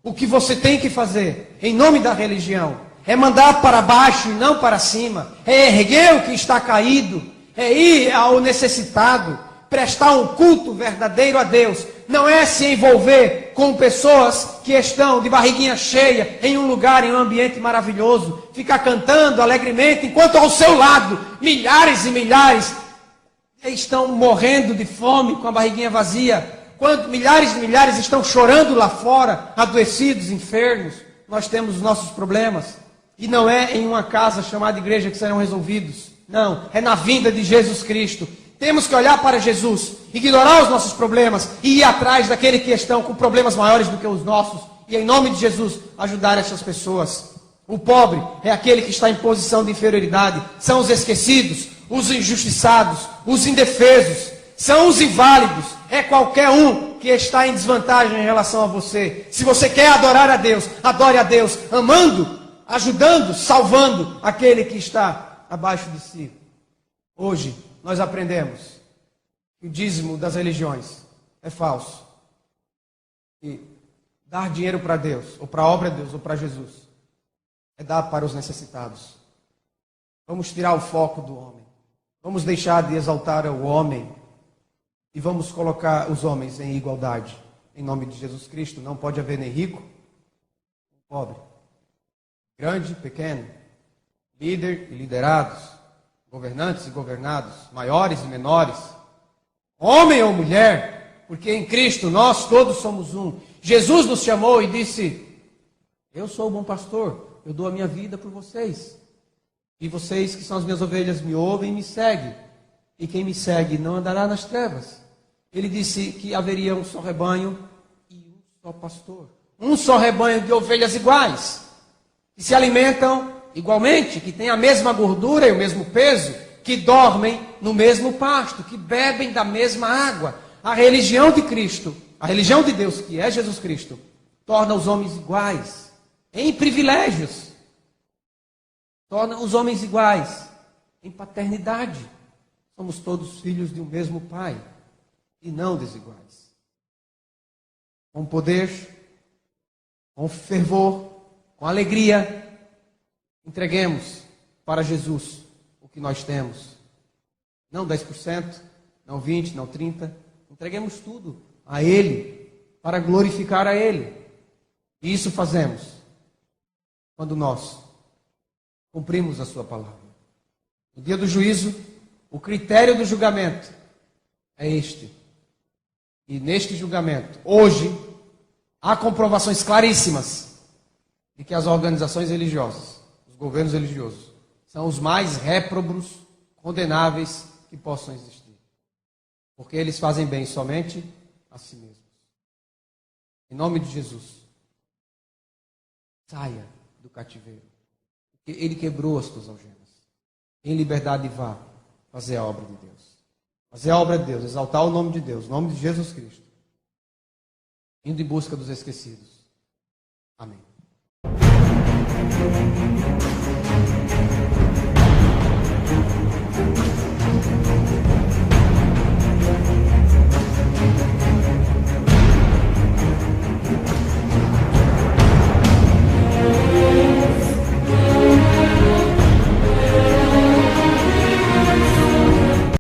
o que você tem que fazer, em nome da religião, é mandar para baixo e não para cima. É erguer o que está caído. É ir ao necessitado. Prestar um culto verdadeiro a Deus. Não é se envolver com pessoas que estão de barriguinha cheia em um lugar, em um ambiente maravilhoso. Ficar cantando alegremente, enquanto ao seu lado, milhares e milhares estão morrendo de fome com a barriguinha vazia. Quando milhares e milhares estão chorando lá fora, adoecidos, enfermos. Nós temos os nossos problemas. E não é em uma casa chamada igreja que serão resolvidos. Não, é na vinda de Jesus Cristo. Temos que olhar para Jesus, ignorar os nossos problemas e ir atrás daquele que estão com problemas maiores do que os nossos. E em nome de Jesus, ajudar essas pessoas. O pobre é aquele que está em posição de inferioridade. São os esquecidos, os injustiçados, os indefesos. São os inválidos. É qualquer um que está em desvantagem em relação a você. Se você quer adorar a Deus, adore a Deus, amando, ajudando, salvando aquele que está abaixo de si. Hoje, nós aprendemos que o dízimo das religiões é falso. E dar dinheiro para Deus, ou para a obra de Deus, ou para Jesus, é dar para os necessitados. Vamos tirar o foco do homem. Vamos deixar de exaltar o homem. E vamos colocar os homens em igualdade. Em nome de Jesus Cristo, não pode haver nem rico, nem pobre. Grande, pequeno, líder e liderados, governantes e governados, maiores e menores, homem ou mulher, porque em Cristo nós todos somos um. Jesus nos chamou e disse, eu sou o bom pastor, eu dou a minha vida por vocês. E vocês que são as minhas ovelhas me ouvem e me seguem. E quem me segue não andará nas trevas. Ele disse que haveria um só rebanho e um só pastor. Um só rebanho de ovelhas iguais, que se alimentam igualmente, que têm a mesma gordura e o mesmo peso, que dormem no mesmo pasto, que bebem da mesma água. A religião de Cristo, a religião de Deus, que é Jesus Cristo, torna os homens iguais, em privilégios. Torna os homens iguais, em paternidade. Somos todos filhos de um mesmo Pai, e não desiguais. Com poder, com fervor, com alegria, entreguemos para Jesus o que nós temos. Não 10%, não 20%, não 30%, Entreguemos tudo a Ele, para glorificar a Ele. E isso fazemos quando nós cumprimos a sua palavra. No dia do juízo, o critério do julgamento é este. E neste julgamento, hoje, há comprovações claríssimas de que as organizações religiosas, os governos religiosos, são os mais réprobos, condenáveis que possam existir. Porque eles fazem bem somente a si mesmos. Em nome de Jesus, saia do cativeiro. Porque Ele quebrou as tuas algemas. Em liberdade vá fazer a obra de Deus. Fazer a obra de Deus, exaltar o nome de Deus, o nome de Jesus Cristo. Indo em busca dos esquecidos. Amém.